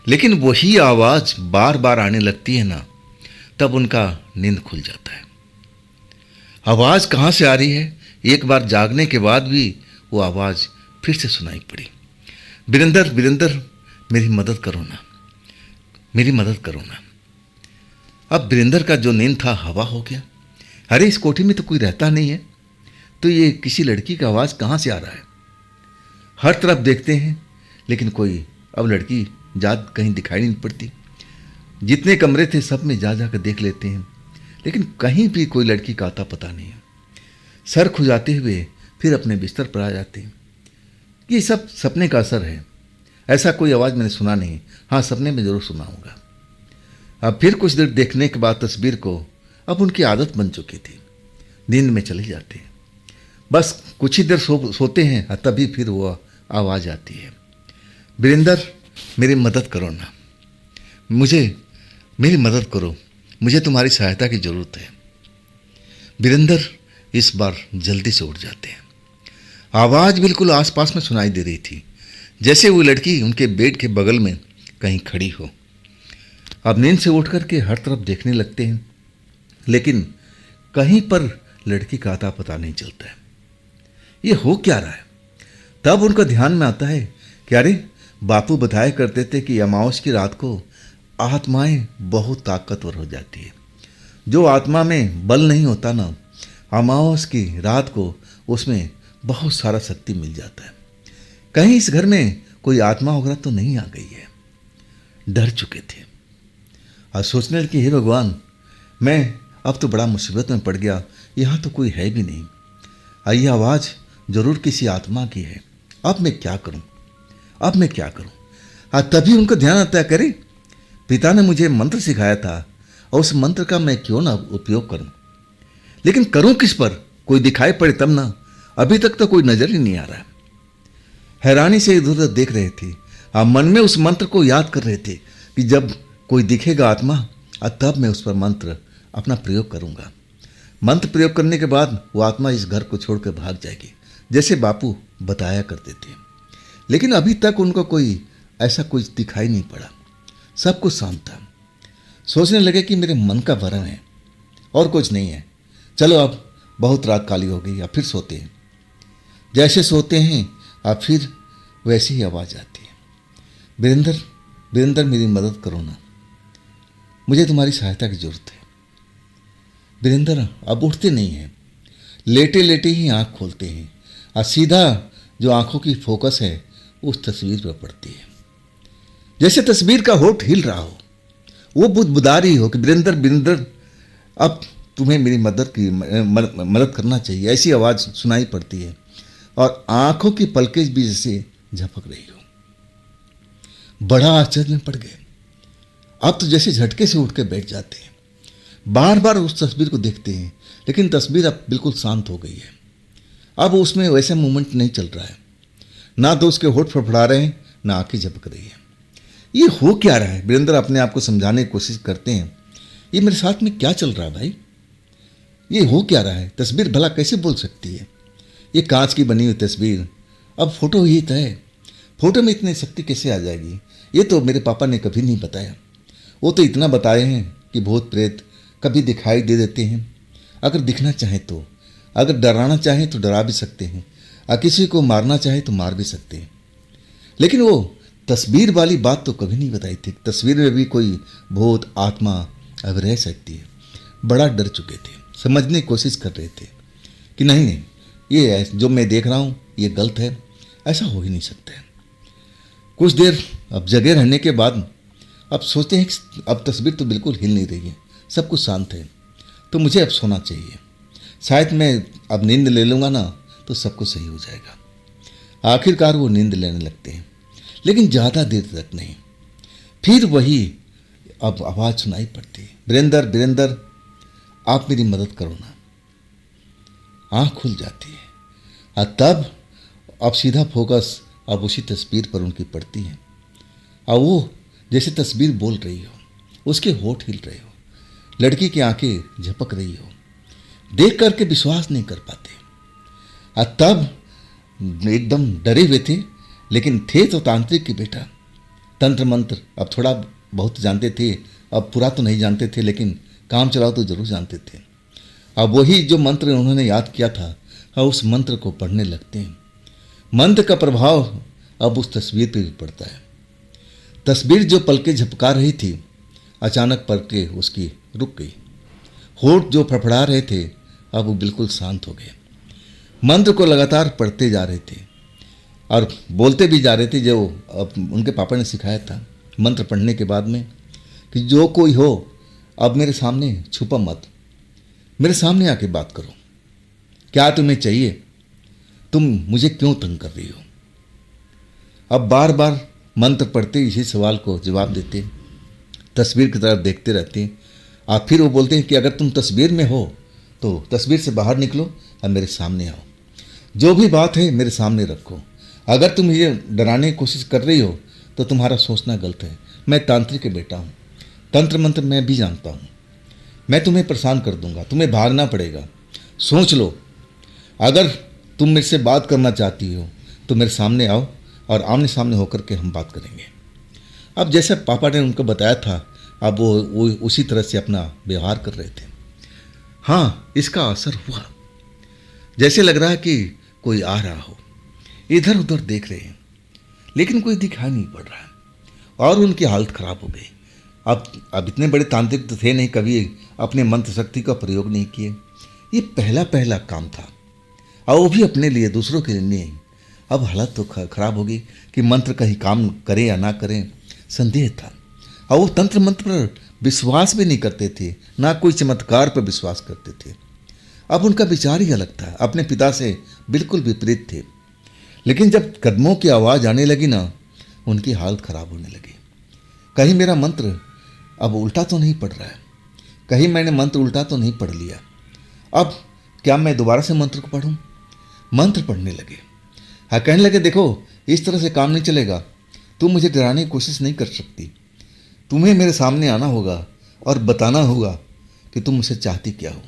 लेकिन वही आवाज़ बार बार आने लगती है ना, तब उनका नींद खुल जाता है। आवाज़ कहाँ से आ रही है, एक बार जागने के बाद भी वो आवाज़ फिर से सुनाई पड़ी, वीरेंद्र वीरेंद्र मेरी मदद करो ना, मेरी मदद करो ना। अब वीरेंद्र का जो नींद था हवा हो गया। अरे इस कोठी में तो कोई रहता नहीं है, तो ये किसी लड़की का आवाज़ कहाँ से आ रहा है। हर तरफ देखते हैं लेकिन कोई अब लड़की जात कहीं दिखाई नहीं पड़ती। जितने कमरे थे सब में जा कर देख लेते हैं लेकिन कहीं भी कोई लड़की का आता पता नहीं है। सर खुजाते हुए फिर अपने बिस्तर पर आ जाते हैं। ये सब सपने का असर है, ऐसा कोई आवाज़ मैंने सुना नहीं। हाँ, सपने में ज़रूर सुना होगा। अब फिर कुछ देर देखने के बाद तस्वीर को अब उनकी आदत बन चुकी थी, नींद में चले जाते हैं। बस कुछ ही देर सोते हैं तभी फिर वो आवाज़ आती है, वीरेंद्र मेरी मदद करो ना, मेरी मदद करो, मुझे तुम्हारी सहायता की ज़रूरत है। वीरेंद्र इस बार जल्दी से उठ जाते हैं। आवाज़ बिल्कुल आसपास में सुनाई दे रही थी, जैसे वो लड़की उनके बेड के बगल में कहीं खड़ी हो। अब नींद से उठ करके हर तरफ देखने लगते हैं लेकिन कहीं पर लड़की का आता पता नहीं चलता है। ये हो क्या रहा है? तब उनका ध्यान में आता है कि अरे बापू बताया करते थे कि अमावस की रात को आत्माएं बहुत ताकतवर हो जाती है। जो आत्मा में बल नहीं होता ना, अमावस की रात को उसमें बहुत सारा शक्ति मिल जाता है। कहीं इस घर में कोई आत्मा वगैरह तो नहीं आ गई है। डर चुके थे और सोचने लगे, हे भगवान, मैं अब तो बड़ा मुसीबत में पड़ गया, यहाँ तो कोई है भी नहीं। ये आवाज़ जरूर किसी आत्मा की है। अब मैं क्या करूँ, अब मैं क्या करूँ। तभी उनको ध्यान आता है, करे पिता ने मुझे मंत्र सिखाया था और उस मंत्र का मैं क्यों ना उपयोग करूँ, लेकिन करूँ किस पर, कोई दिखाई पड़े तब ना। अभी तक तो कोई नजर ही नहीं आ रहा। हैरानी से इधर उधर देख रहे थे, मन में उस मंत्र को याद कर रहे थे कि जब कोई दिखेगा आत्मा तब मैं उस पर मंत्र अपना प्रयोग करूंगा। मंत्र प्रयोग करने के बाद वो आत्मा इस घर को छोड़कर भाग जाएगी, जैसे बापू बताया करते थे। लेकिन अभी तक उनको कोई ऐसा कुछ दिखाई नहीं पड़ा, सब कुछ शांत था। सोचने लगे कि मेरे मन का भ्रम है और कुछ नहीं है। चलो अब बहुत रात काली हो गई, अब फिर सोते हैं। जैसे सोते हैं अब फिर वैसी ही आवाज़ आती है, वीरेंद्र वीरेंद्र मेरी मदद करो ना, मुझे तुम्हारी सहायता की जरूरत है। वीरेंद्र अब उठते नहीं हैं, लेटे लेटे ही आँख खोलते हैं और सीधा जो आँखों की फोकस है उस तस्वीर पर पड़ती है। जैसे तस्वीर का होठ हिल रहा हो, वो बुदबुदा रही हो कि वीरेंद्र वीरेंद्र अब तुम्हें मेरी मदद करना चाहिए, ऐसी आवाज़ सुनाई पड़ती है और आँखों की पलकें भी जैसे झपक रही हो। बड़ा आश्चर्य में पड़ गए। अब तो जैसे झटके से उठ के बैठ जाते हैं, बार बार उस तस्वीर को देखते हैं लेकिन तस्वीर अब बिल्कुल शांत हो गई है। अब उसमें वैसा मूवमेंट नहीं चल रहा है, ना तो उसके होठ फड़फड़ा रहे हैं ना आंखें झपक रही है। ये हो क्या रहा है? वीरेंद्र अपने आप को समझाने की कोशिश करते हैं, ये मेरे साथ में क्या चल रहा है भाई, ये हो क्या रहा है? तस्वीर भला कैसे बोल सकती है? ये कांच की बनी हुई तस्वीर, अब फोटो ही तो है, फोटो में इतनी शक्ति कैसे आ जाएगी? ये तो मेरे पापा ने कभी नहीं बताया। वो तो इतना बताए हैं कि भूत प्रेत कभी दिखाई दे देते हैं, अगर दिखना चाहें तो, अगर डराना चाहें तो डरा भी सकते हैं और किसी को मारना चाहे तो मार भी सकते हैं। लेकिन वो तस्वीर वाली बात तो कभी नहीं बताई थी। तस्वीर में भी कोई भूत आत्मा अब रह सकती है। बड़ा डर चुके थे, समझने की कोशिश कर रहे थे कि नहीं नहीं, ये जो मैं देख रहा हूँ ये गलत है, ऐसा हो ही नहीं सकता है। कुछ देर अब जगे रहने के बाद अब सोचते हैं कि अब तस्वीर तो बिल्कुल हिल नहीं रही है, सब कुछ शांत है, तो मुझे अब सोना चाहिए। शायद मैं अब नींद ले लूँगा ना तो सब कुछ सही हो जाएगा। आखिरकार वो नींद लेने लगते हैं लेकिन ज़्यादा देर तक नहीं। फिर वही अब आवाज़ सुनाई पड़ती है, वीरेंद्र वीरेंद्र आप मेरी मदद करो ना। आँख खुल जाती है और तब अब सीधा फोकस अब उसी तस्वीर पर उनकी पड़ती है और वो जैसे तस्वीर बोल रही हो, उसके होठ हिल रहे हो, लड़की की आंखें झपक रही हो, देख करके विश्वास नहीं कर पाते। और तब एकदम डरे हुए थे, लेकिन थे तो तांत्रिक की बेटा, तंत्र मंत्र अब थोड़ा बहुत जानते थे, अब पूरा तो नहीं जानते थे लेकिन काम चलाओ तो जरूर जानते थे। अब वही जो मंत्र उन्होंने याद किया था और उस मंत्र को पढ़ने लगते हैं। मंत्र का प्रभाव अब उस तस्वीर पर भी पड़ता है। तस्वीर जो पलकें झपका रही थी, अचानक पलकें उसकी रुक गई। होठ जो फड़फड़ा रहे थे अब वो बिल्कुल शांत हो गए। मंत्र को लगातार पढ़ते जा रहे थे और बोलते भी जा रहे थे, जो अब उनके पापा ने सिखाया था मंत्र पढ़ने के बाद में, कि जो कोई हो अब मेरे सामने छुपा मत, मेरे सामने आके बात करो, क्या तुम्हें चाहिए, तुम मुझे क्यों तंग कर रही हो। अब बार बार मंत्र पढ़ते इसी सवाल को जवाब देते, तस्वीर की तरफ देखते रहते। आप फिर वो बोलते हैं कि अगर तुम तस्वीर में हो तो तस्वीर से बाहर निकलो और मेरे सामने आओ, जो भी बात है मेरे सामने रखो। अगर तुम मुझे डराने की कोशिश कर रही हो तो तुम्हारा सोचना गलत है। मैं तांत्रिक के बेटा हूँ, तंत्र मंत्र मैं भी जानता हूँ। मैं तुम्हें परेशान कर दूंगा, तुम्हें भागना पड़ेगा। सोच लो, अगर तुम मेरे से बात करना चाहती हो तो मेरे सामने आओ और आमने सामने होकर के हम बात करेंगे। अब जैसे पापा ने उनको बताया था, अब वो उसी तरह से अपना व्यवहार कर रहे थे। हाँ, इसका असर हुआ। जैसे लग रहा है कि कोई आ रहा हो, इधर उधर देख रहे हैं लेकिन कोई दिखाई नहीं पड़ रहा है और उनकी हालत खराब हो गई। अब इतने बड़े तांत्रिक तो थे नहीं, कभी अपने मंत्र शक्ति का प्रयोग नहीं किए। ये पहला पहला काम था और वो भी अपने लिए, दूसरों के लिए नहीं। अब हालत तो खराब हो गई कि मंत्र कहीं काम करें या ना करें, संदेह था। और वो तंत्र मंत्र पर विश्वास भी नहीं करते थे, ना कोई चमत्कार पर विश्वास करते थे। अब उनका विचार ही अलग था, अपने पिता से बिल्कुल विपरीत थे। लेकिन जब कदमों की आवाज़ आने लगी ना, उनकी हालत खराब होने लगी। कहीं मेरा मंत्र अब उल्टा तो नहीं पढ़ रहा है, कहीं मैंने मंत्र उल्टा तो नहीं पढ़ लिया। अब क्या मैं दोबारा से मंत्र को पढ़ूं? मंत्र पढ़ने लगे। हाँ, कहने लगे, देखो इस तरह से काम नहीं चलेगा, तुम मुझे डराने की कोशिश नहीं कर सकती। तुम्हें मेरे सामने आना होगा और बताना होगा कि तुम मुझसे चाहती क्या हो।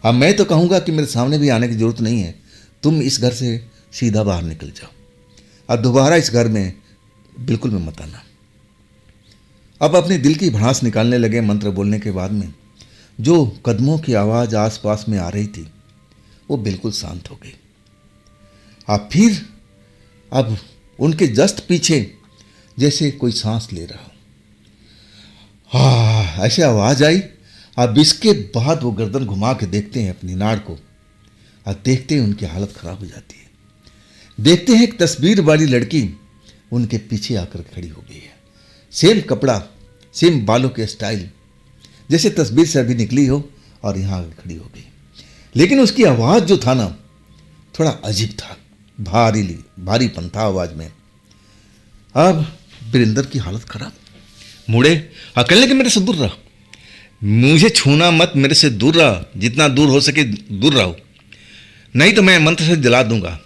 हाँ, मैं तो कहूँगा कि मेरे सामने भी आने की ज़रूरत नहीं है, तुम इस घर से सीधा बाहर निकल जाओ और दोबारा इस घर में बिल्कुल भी मत आना। अब अपने दिल की भड़ास निकालने लगे मंत्र बोलने के बाद में। जो कदमों की आवाज़ आसपास में आ रही थी वो बिल्कुल शांत हो गई। फिर अब उनके जस्ट पीछे जैसे कोई सांस ले रहा हो, हाँ ऐसे आवाज़ आई। अब इसके बाद वो गर्दन घुमा के देखते हैं अपनी नाड़ को और देखते हैं उनकी हालत खराब हो जाती है। देखते हैं एक तस्वीर वाली लड़की उनके पीछे आकर खड़ी हो गई है। सेम कपड़ा, सेम बालों के स्टाइल, जैसे तस्वीर से अभी निकली हो और यहाँ आकर खड़ी हो गई। लेकिन उसकी आवाज़ जो था ना, थोड़ा अजीब था, भारीपन था आवाज़ में। अब वीरेंद्र की हालत खराब, मुड़े कहने लगे, मेरे से दूर रहा, मुझे छूना मत, मेरे से दूर रहा, जितना दूर हो सके दूर रहो, नहीं तो मैं मंत्र से जला दूंगा।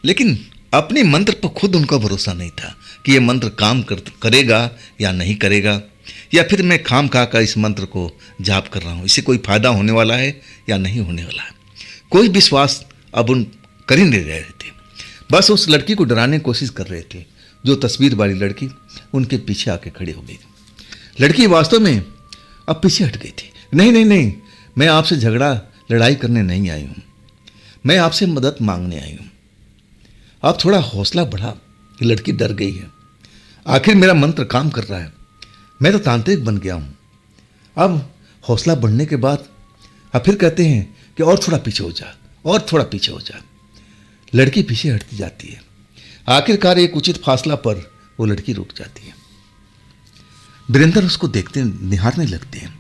लेकिन अपने मंत्र पर खुद उनका भरोसा नहीं था कि ये मंत्र काम करेगा या नहीं करेगा, या फिर मैं खाम खा का इस मंत्र को जाप कर रहा हूँ, इससे कोई फायदा होने वाला है या नहीं होने वाला है। कोई विश्वास अब उन कर ही नहीं रहे थे, बस उस लड़की को डराने की कोशिश कर रहे थे। जो तस्वीर वाली लड़की उनके पीछे आके खड़ी हो गई। लड़की वास्तव में अब पीछे हट गई थी। नहीं नहीं नहीं, मैं आपसे लड़ाई करने नहीं आई हूँ, मैं आपसे मदद मांगने आई हूँ। अब थोड़ा हौसला बढ़ा कि लड़की डर गई है, आखिर मेरा मंत्र काम कर रहा है, मैं तो तांत्रिक बन गया हूँ। अब हौसला बढ़ने के बाद अब फिर कहते हैं कि और थोड़ा पीछे हो जा, और थोड़ा पीछे हो जा। लड़की पीछे हटती जाती है। आखिरकार एक उचित फासला पर वो लड़की रुक जाती है। वीरेंद्र उसको देखते निहारने लगते हैं।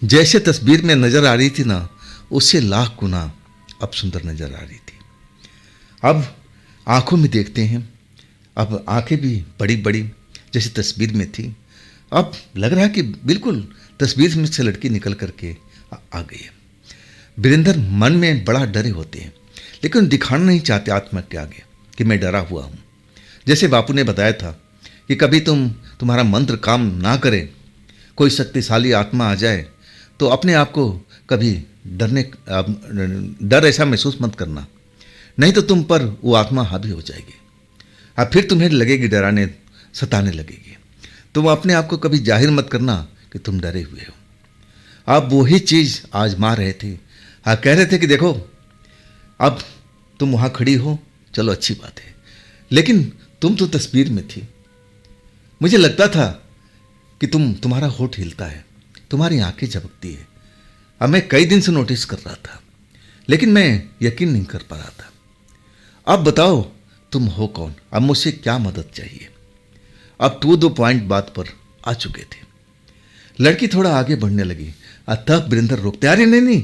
जैसे तस्वीर में नजर आ रही थी ना, उससे लाख गुना अब सुंदर नजर आ रही थी। अब आंखों में देखते हैं, अब आंखें भी बड़ी बड़ी जैसे तस्वीर में थी। अब लग रहा है कि बिल्कुल तस्वीर में से लड़की निकल करके आ गई है। वीरेंद्र मन में बड़ा डरे होते हैं, लेकिन दिखाना नहीं चाहते आत्मा के आगे कि मैं डरा हुआ हूँ। जैसे बापू ने बताया था कि कभी तुम्हारा मंत्र काम ना करे, कोई शक्तिशाली आत्मा आ जाए तो अपने आप को कभी डर ऐसा महसूस मत करना, नहीं तो तुम पर वो आत्मा हावी हो जाएगी। अब फिर तुम्हें लगेगी डराने, सताने लगेगी। तुम अपने आप को कभी जाहिर मत करना कि तुम डरे हुए हो। आप वही चीज़ आजमा रहे थे। हाँ, कह रहे थे कि देखो अब तुम वहाँ खड़ी हो, चलो अच्छी बात है, लेकिन तुम तो तस्वीर में थी, मुझे लगता था कि तुम्हारा होठ हिलता है, तुम्हारी आंखें झपकती है। अब मैं कई दिन से नोटिस कर रहा था, लेकिन मैं यकीन नहीं कर पा रहा था। अब बताओ तुम हो कौन, अब मुझसे क्या मदद चाहिए। अब टू द पॉइंट बात पर आ चुके थे। लड़की थोड़ा आगे बढ़ने लगी, तब वीरेंद्र रोकते, अरे नहीं नहीं,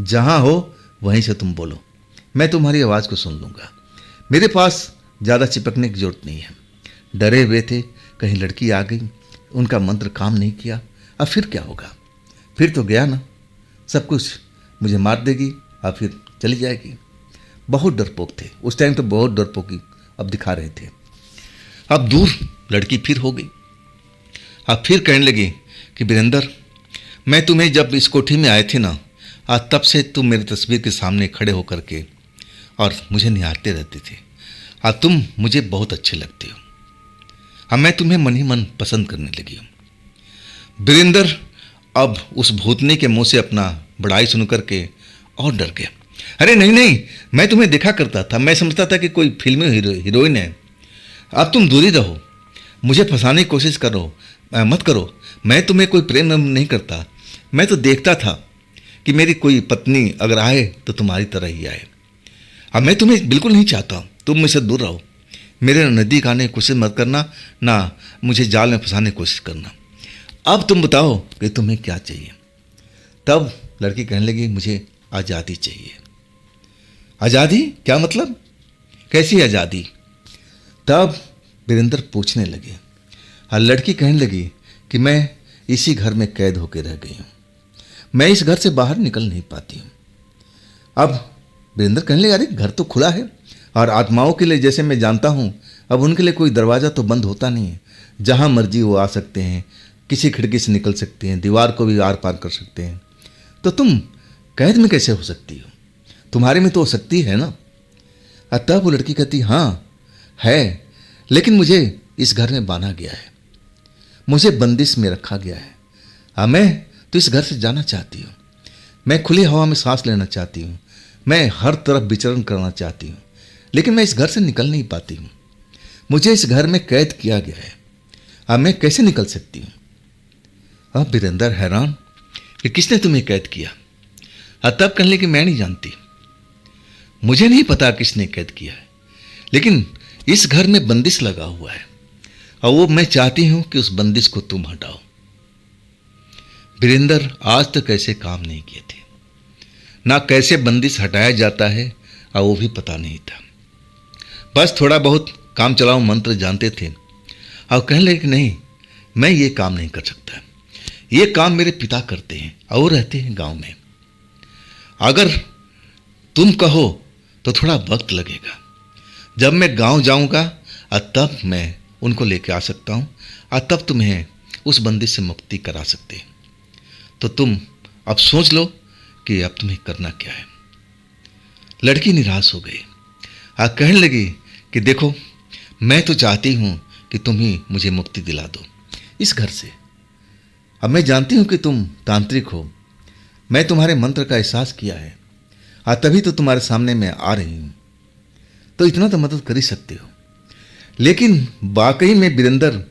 जहां हो वहीं से तुम बोलो, मैं तुम्हारी आवाज़ को सुन लूँगा। मेरे पास ज़्यादा चिपकने की जरूरत नहीं है। डरे हुए थे कहीं लड़की आ गई, उनका मंत्र काम नहीं किया, अब फिर क्या होगा। फिर तो गया ना, सब कुछ मुझे मार देगी और फिर चली जाएगी। बहुत डरपोक थे उस टाइम, तो बहुत डरपोकी अब दिखा रहे थे। अब दूर लड़की फिर हो गई। अब फिर कहने लगी कि वीरेंद्र, मैं तुम्हें जब इस कोठी में आए थे ना, तब से तुम मेरी तस्वीर के सामने खड़े होकर के और मुझे निहारते रहते थे। तुम मुझे बहुत अच्छे लगते हो। अब मैं तुम्हें मन ही मन पसंद करने लगी हूँ। वीरेंद्र अब उस भूतनी के मुंह से अपना बड़ाई सुन करके और डर गया। अरे नहीं नहीं, मैं तुम्हें देखा करता था, मैं समझता था कि कोई फिल्मी हीरोइन है। अब तुम दूरी रहो, मुझे फंसाने की कोशिश मत करो। मैं तुम्हें कोई प्रेम नहीं करता। मैं तो देखता था कि मेरी कोई पत्नी अगर आए तो तुम्हारी तरह ही आए। अब मैं तुम्हें बिल्कुल नहीं चाहता, तुम मुझसे दूर रहो। मेरे नज़दीक आने की कोशिश मत करना, ना मुझे जाल में फंसाने की कोशिश करना। अब तुम बताओ कि तुम्हें क्या चाहिए। तब लड़की कहने लगी, मुझे आज़ादी चाहिए। आज़ादी? क्या मतलब, कैसी आज़ादी? तब वीरेंद्र पूछने लगे। लड़की कहने लगी कि मैं इसी घर में कैद होकर रह गई हूँ, मैं इस घर से बाहर निकल नहीं पाती हूँ। अब वीरेंद्र कहने लगे, अरे घर तो खुला है और आत्माओं के लिए, जैसे मैं जानता हूँ, अब उनके लिए कोई दरवाज़ा तो बंद होता नहीं है। जहाँ मर्जी वो आ सकते हैं, किसी खिड़की से निकल सकते हैं, दीवार को भी आर पार कर सकते हैं। तो तुम कैद में कैसे हो सकती हो? तुम्हारे में तो शक्ति है ना। तब वो लड़की कहती, हाँ है, लेकिन मुझे इस घर में बांधा गया है, मुझे बंदिश में रखा गया है। मैं तो इस घर से जाना चाहती हूँ, मैं खुली हवा में सांस लेना चाहती हूँ, मैं हर तरफ विचरण करना चाहती हूँ, लेकिन मैं इस घर से निकल नहीं पाती हूँ। मुझे इस घर में कैद किया गया है, अब मैं कैसे निकल सकती हूँ? अब वीरेंद्र हैरान कि किसने तुम्हें कैद किया। तब कहने लगी, मैं नहीं जानती, मुझे नहीं पता किसने कैद किया है, लेकिन इस घर में बंदिश लगा हुआ है और वो मैं चाहती हूं कि उस बंदिश को तुम हटाओ। वीरेंद्र आज तक ऐसे काम नहीं किए थे, ना कैसे बंदिश हटाया जाता है और वो भी पता नहीं था। बस थोड़ा बहुत काम चलाओ मंत्र जानते थे और कहने लगे कि नहीं, मैं ये काम नहीं कर सकता, ये काम मेरे पिता करते हैं और वो रहते हैं गांव में। अगर तुम कहो तो थोड़ा वक्त लगेगा, जब मैं गांव जाऊंगा तब मैं उनको लेके आ सकता हूं और तब तुम्हें उस बंदिश से मुक्ति करा सकते हैं। तो तुम अब सोच लो कि अब तुम्हें करना क्या है। लड़की निराश हो गई और कहने लगी कि देखो, मैं तो चाहती हूं कि तुम ही मुझे मुक्ति दिला दो इस घर से। अब मैं जानती हूं कि तुम तांत्रिक हो, मैं तुम्हारे मंत्र का एहसास किया है और तभी तो तुम्हारे सामने मैं आ रही हूं, तो इतना तो मदद कर ही सकते हो। लेकिन वाकई में वीरेंद्र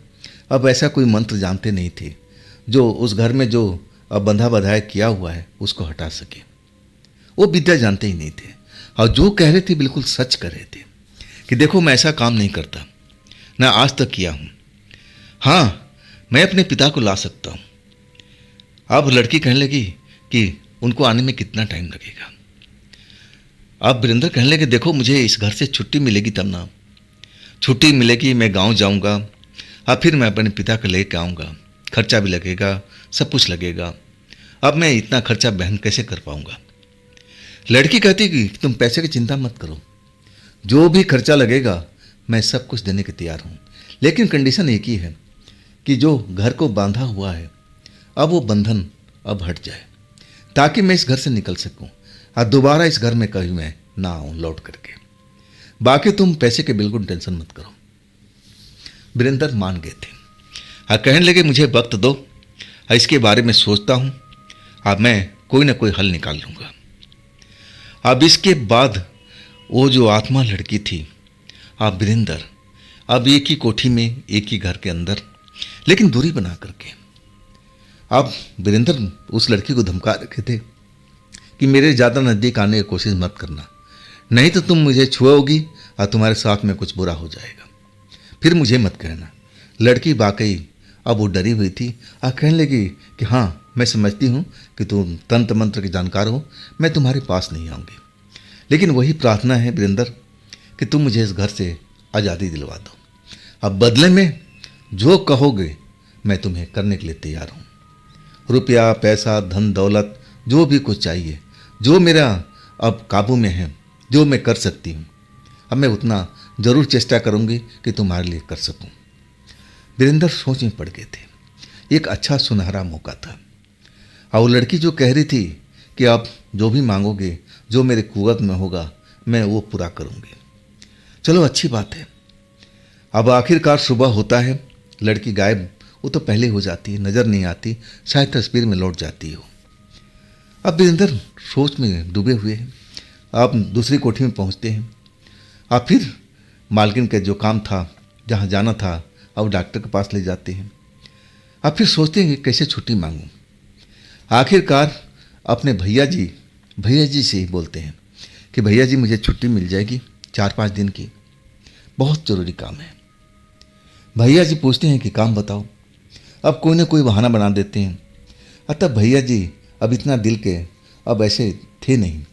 अब ऐसा कोई मंत्र जानते नहीं थे जो उस घर में जो बंधा बधाया किया हुआ है उसको हटा सके। वो विद्या जानते ही नहीं थे और जो कह रहे थे बिल्कुल सच कर रहे थे कि देखो, मैं ऐसा काम नहीं करता, ना आज तक किया हूं। हाँ, मैं अपने पिता को ला सकता हूं। अब लड़की कहने लगी कि उनको आने में कितना टाइम लगेगा। अब वीरेंद्र कहने लगे, देखो, मुझे इस घर से छुट्टी मिलेगी तब ना, छुट्टी मिलेगी, मैं गांव जाऊंगा और फिर मैं अपने पिता को लेकर आऊँगा, खर्चा भी लगेगा, सब कुछ लगेगा। अब मैं इतना खर्चा बहन कैसे कर पाऊँगा। लड़की कहती कि तुम पैसे की चिंता मत करो, जो भी खर्चा लगेगा मैं सब कुछ देने के तैयार हूँ, लेकिन कंडीशन एक ही है कि जो घर को बांधा हुआ है अब वो बंधन अब हट जाए, ताकि मैं इस घर से निकल सकूं और दोबारा इस घर में कभी मैं ना आऊं लौट करके। बाकी तुम पैसे के बिल्कुल टेंशन मत करो। वीरेंद्र मान गए थे और कहने लगे, मुझे वक्त दो, इसके बारे में सोचता हूं, अब मैं कोई ना कोई हल निकाल लूंगा। अब इसके बाद वो जो आत्मा लड़की थी, अब वीरेंद्र अब एक ही कोठी में, एक ही घर के अंदर लेकिन दूरी बना करके। अब वीरेंद्र उस लड़की को धमका रखे थे कि मेरे ज़्यादा नज़दीक आने की कोशिश मत करना, नहीं तो तुम मुझे छुओगी और तुम्हारे साथ में कुछ बुरा हो जाएगा, फिर मुझे मत कहना। लड़की वाकई अब वो डरी हुई थी और कहने लगी कि हाँ, मैं समझती हूँ कि तुम तंत्र मंत्र के जानकार हो, मैं तुम्हारे पास नहीं आऊँगी, लेकिन वही प्रार्थना है वीरेंद्र कि तुम मुझे इस घर से आज़ादी दिलवा दो। अब बदले में जो कहोगे मैं तुम्हें करने के लिए तैयार हूँ। रुपया, पैसा, धन दौलत, जो भी कुछ चाहिए, जो मेरा अब काबू में है, जो मैं कर सकती हूँ, अब मैं उतना ज़रूर चेष्टा करूँगी कि तुम्हारे लिए कर सकूँ। वीरेंद्र सोच में पड़ गए थे। एक अच्छा सुनहरा मौका था और वो लड़की जो कह रही थी कि आप जो भी मांगोगे, जो मेरे कुवत में होगा, मैं वो पूरा करूँगी। चलो अच्छी बात है। अब आखिरकार सुबह होता है, लड़की गायब वो तो पहले हो जाती है, नज़र नहीं आती, शायद तस्वीर में लौट जाती हो। अब वीरेंद्र सोच में डूबे हुए हैं। आप दूसरी कोठी में पहुंचते हैं। आप फिर मालकिन का जो काम था, जहां जाना था, अब डॉक्टर के पास ले जाते हैं। आप फिर सोचते हैं कि कैसे छुट्टी मांगूं। आखिरकार अपने भैया जी से ही बोलते हैं कि भैया जी मुझे छुट्टी मिल जाएगी 4-5 दिन की, बहुत ज़रूरी काम है। भैया जी पूछते हैं कि काम बताओ। अब कोई ना कोई बहाना बना देते हैं। अतः भैया जी अब इतना दिल के अब ऐसे थे नहीं,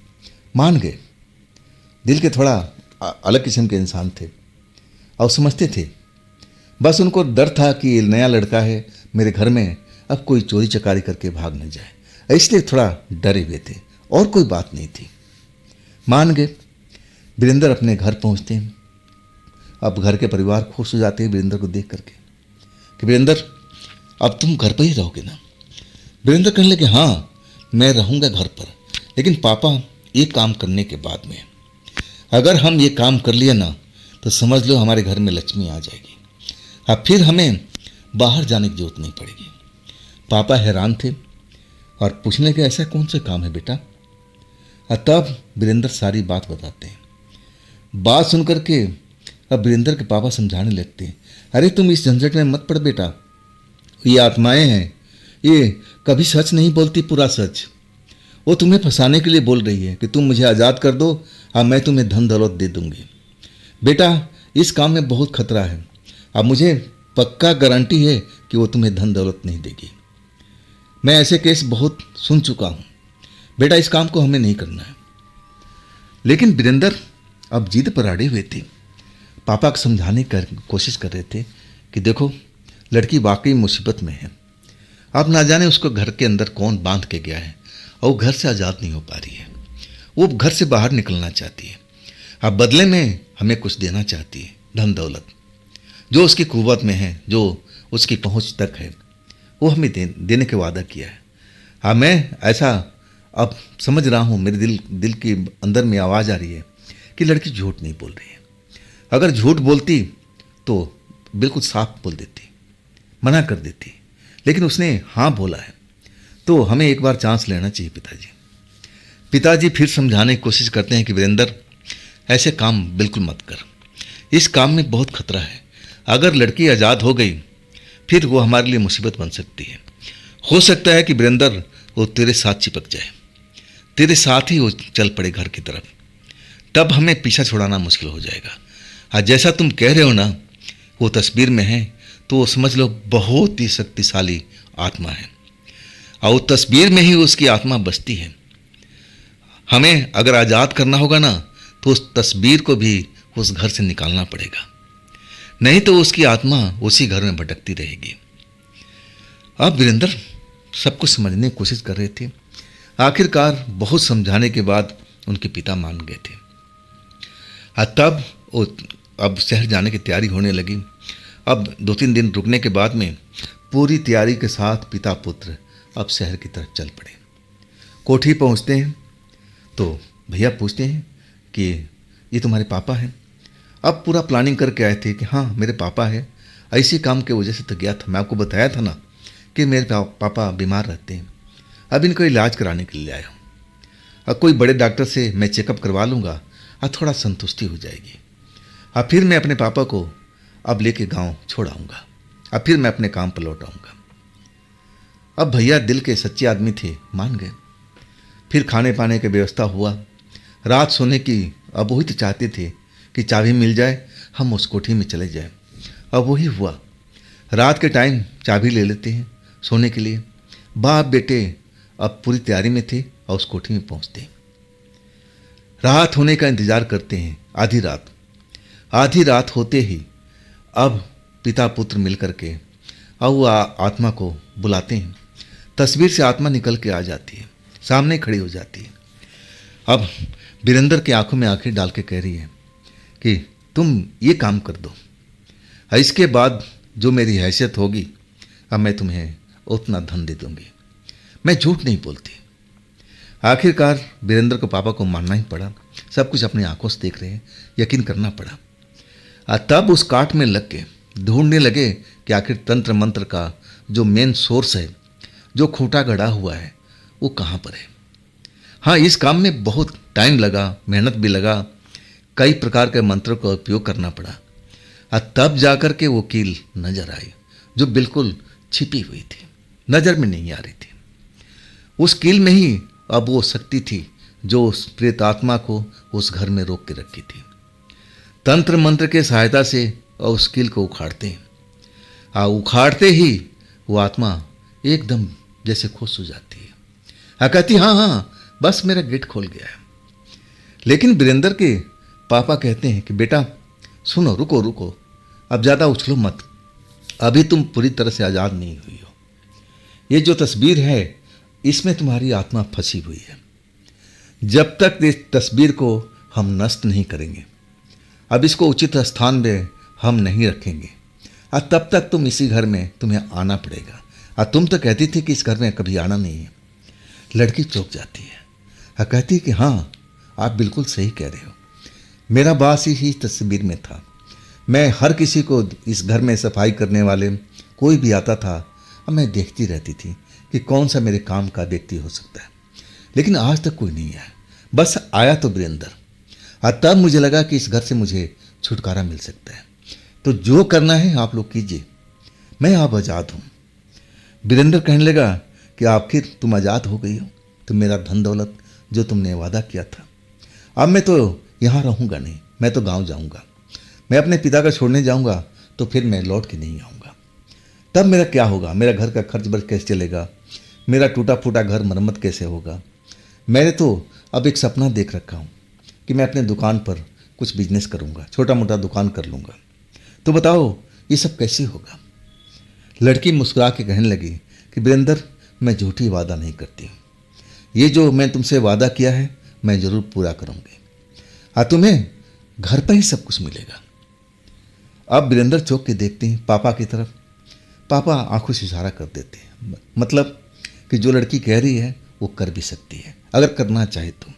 मान गए। दिल के थोड़ा अलग किस्म के इंसान थे और समझते थे। बस उनको डर था कि ये नया लड़का है मेरे घर में, अब कोई चोरी चकारी करके भाग न जाए, इसलिए थोड़ा डरे हुए थे, और कोई बात नहीं थी। मान गए। वीरेंद्र अपने घर पहुंचते हैं। अब घर के परिवार खुश हो जाते हैं वीरेंद्र को देख करके कि वीरेंद्र अब तुम घर पर ही रहोगे ना। वीरेंद्र कहने लगे हाँ, मैं रहूँगा घर पर, लेकिन पापा ये काम करने के बाद में, अगर हम ये काम कर लिए ना तो समझ लो हमारे घर में लक्ष्मी आ जाएगी, अब फिर हमें बाहर जाने की जरूरत नहीं पड़ेगी। पापा हैरान थे और पूछने लगे ऐसा कौन सा काम है बेटा। तब वीरेंद्र सारी बात बताते हैं। बात सुनकर के अब वीरेंद्र के पापा समझाने लगते हैं, अरे तुम इस झंझट में मत पड़ बेटा, ये आत्माएं हैं, ये कभी सच नहीं बोलती पूरा सच। वो तुम्हें फंसाने के लिए बोल रही है कि तुम मुझे आज़ाद कर दो और मैं तुम्हें धन दौलत दे दूंगी। बेटा इस काम में बहुत खतरा है, अब मुझे पक्का गारंटी है कि वो तुम्हें धन दौलत नहीं देगी। मैं ऐसे केस बहुत सुन चुका हूँ बेटा, इस काम को हमें नहीं करना है। लेकिन वीरेंद्र अब जिद पर अड़े हुए थे। पापा को समझाने की कोशिश कर रहे थे कि देखो लड़की वाकई मुसीबत में है, अब ना जाने उसको घर के अंदर कौन बांध के गया है और वो घर से आज़ाद नहीं हो पा रही है। वो घर से बाहर निकलना चाहती है, अब बदले में हमें कुछ देना चाहती है, धन दौलत जो उसकी कुव्वत में है, जो उसकी पहुंच तक है, वो हमें देने के वादा किया है। हाँ मैं ऐसा अब समझ रहा हूँ, मेरे दिल के अंदर में आवाज़ आ रही है कि लड़की झूठ नहीं बोल रही है। अगर झूठ बोलती तो बिल्कुल साफ बोल देती, मना कर देती, लेकिन उसने हाँ बोला है, तो हमें एक बार चांस लेना चाहिए पिताजी फिर समझाने की कोशिश करते हैं कि वीरेंद्र ऐसे काम बिल्कुल मत कर, इस काम में बहुत खतरा है। अगर लड़की आज़ाद हो गई फिर वो हमारे लिए मुसीबत बन सकती है। हो सकता है कि वीरेंद्र वो तेरे साथ चिपक जाए, तेरे साथ ही वो चल पड़े घर की तरफ, तब हमें पीछा छुड़ाना मुश्किल हो जाएगा। आज जैसा तुम कह रहे हो ना, वो तस्वीर में है तो वो समझ लो बहुत ही शक्तिशाली आत्मा है और वो तस्वीर में ही उसकी आत्मा बसती है। हमें अगर आज़ाद करना होगा ना तो उस तस्वीर को भी उस घर से निकालना पड़ेगा, नहीं तो उसकी आत्मा उसी घर में भटकती रहेगी। अब वीरेंद्र सब कुछ समझने की कोशिश कर रहे थे। आखिरकार बहुत समझाने के बाद उनके पिता मान गए थे। तब वो अब शहर जाने की तैयारी होने लगी। अब 2-3 दिन रुकने के बाद में पूरी तैयारी के साथ पिता पुत्र अब शहर की तरफ चल पड़े। कोठी पहुंचते हैं तो भैया पूछते हैं कि ये तुम्हारे पापा हैं। अब पूरा प्लानिंग करके आए थे कि हाँ मेरे पापा है, ऐसी काम के वजह से तो गया था, मैं आपको बताया था ना कि मेरे पापा बीमार रहते हैं, अब इनको इलाज कराने के लिए आया हूँ। अब कोई बड़े डॉक्टर से मैं चेकअप करवा लूँगा और थोड़ा संतुष्टि हो जाएगी, अब फिर मैं अपने पापा को अब लेके गांव छोड़ आऊँगा। अब फिर मैं अपने काम पर लौट आऊँगा। अब भैया दिल के सच्चे आदमी थे, मान गए। फिर खाने पाने की व्यवस्था हुआ। रात सोने की अब वही तो चाहते थे कि चाबी मिल जाए, हम उस कोठी में चले जाएं। अब वही हुआ। रात के टाइम चाबी ले लेते हैं सोने के लिए। बाप बेटे अब पूरी तैयारी में थे और उस कोठी में पहुंचते हैं। रात होने का इंतजार करते हैं। आधी रात होते ही अब पिता पुत्र मिलकर के अब वो आत्मा को बुलाते हैं। तस्वीर से आत्मा निकल के आ जाती है, सामने खड़ी हो जाती है। अब वीरेंद्र की आंखों में आंखें डाल के कह रही है कि तुम ये काम कर दो, इसके बाद जो मेरी हैसियत होगी अब मैं तुम्हें उतना धन दे दूंगी। मैं झूठ नहीं बोलती। आखिरकार वीरेंद्र को पापा को मानना ही पड़ा। सब कुछ अपनी आंखों से देख रहे हैं, यकीन करना पड़ा। तब उस काट में लग के ढूंढने लगे कि आखिर तंत्र मंत्र का जो मेन सोर्स है, जो खूंटा गड़ा हुआ है, वो कहाँ पर है। हाँ, इस काम में बहुत टाइम लगा, मेहनत भी लगा, कई प्रकार के मंत्रों का उपयोग करना पड़ा। तब जाकर के वो कील नजर आई जो बिल्कुल छिपी हुई थी, नजर में नहीं आ रही थी। उस कील में ही अब वो शक्ति थी जो उस प्रेत आत्मा को उस घर में रोक के रखी थी। तंत्र मंत्र के सहायता से और उस कील को उखाड़ते हैं। उखाड़ते ही वो आत्मा एकदम जैसे खुश हो जाती है। कहती हाँ, बस मेरा गेट खोल गया है। लेकिन वीरेंद्र के पापा कहते हैं कि बेटा सुनो, रुको, अब ज़्यादा उछलो मत, अभी तुम पूरी तरह से आज़ाद नहीं हुई हो। ये जो तस्वीर है इसमें तुम्हारी आत्मा फंसी हुई है। जब तक इस तस्वीर को हम नष्ट नहीं करेंगे, अब इसको उचित स्थान में हम नहीं रखेंगे, तब तक तुम इसी घर में तुम्हें आना पड़ेगा। तुम तो कहती थी कि इस घर में कभी आना नहीं है। लड़की चौंक जाती है। कहती कि हाँ, आप बिल्कुल सही कह रहे हो, मेरा बास ही तस्वीर में था। मैं हर किसी को इस घर में सफाई करने वाले कोई भी आता था, अब मैं देखती रहती थी कि कौन सा मेरे काम का व्यक्ति हो सकता है, लेकिन आज तक कोई नहीं आया। बस आया तो वीरेंद्र। तब मुझे लगा कि इस घर से मुझे छुटकारा मिल सकता है। तो जो करना है आप लोग कीजिए, मैं अब आज़ाद हूँ। वीरेंद्र कहने लगा कि आखिर तुम आज़ाद हो गई हो, तो मेरा धन दौलत जो तुमने वादा किया था, अब मैं तो यहाँ रहूँगा नहीं, मैं तो गांव जाऊँगा। मैं अपने पिता का छोड़ने जाऊँगा तो फिर मैं लौट के नहीं आऊँगा। तब मेरा क्या होगा, मेरा घर का खर्च बर्च कैसे चलेगा, मेरा टूटा फूटा घर मरम्मत कैसे होगा। मैंने तो अब एक सपना देख रखा हूँ कि मैं अपने दुकान पर कुछ बिजनेस करूँगा, छोटा मोटा दुकान कर लूँगा। तो बताओ ये सब कैसे होगा। लड़की मुस्कुरा के कहने लगी कि वीरेंद्र, मैं झूठी वादा नहीं करती हूँ, ये जो मैं तुमसे वादा किया है मैं ज़रूर पूरा करूँगी। तुम्हें घर पर ही सब कुछ मिलेगा। अब वीरेंद्र चौंक के देखते हैं पापा की तरफ। पापा आंखों से इशारा कर देते हैं, मतलब कि जो लड़की कह रही है वो कर भी सकती है अगर करना चाहे तो।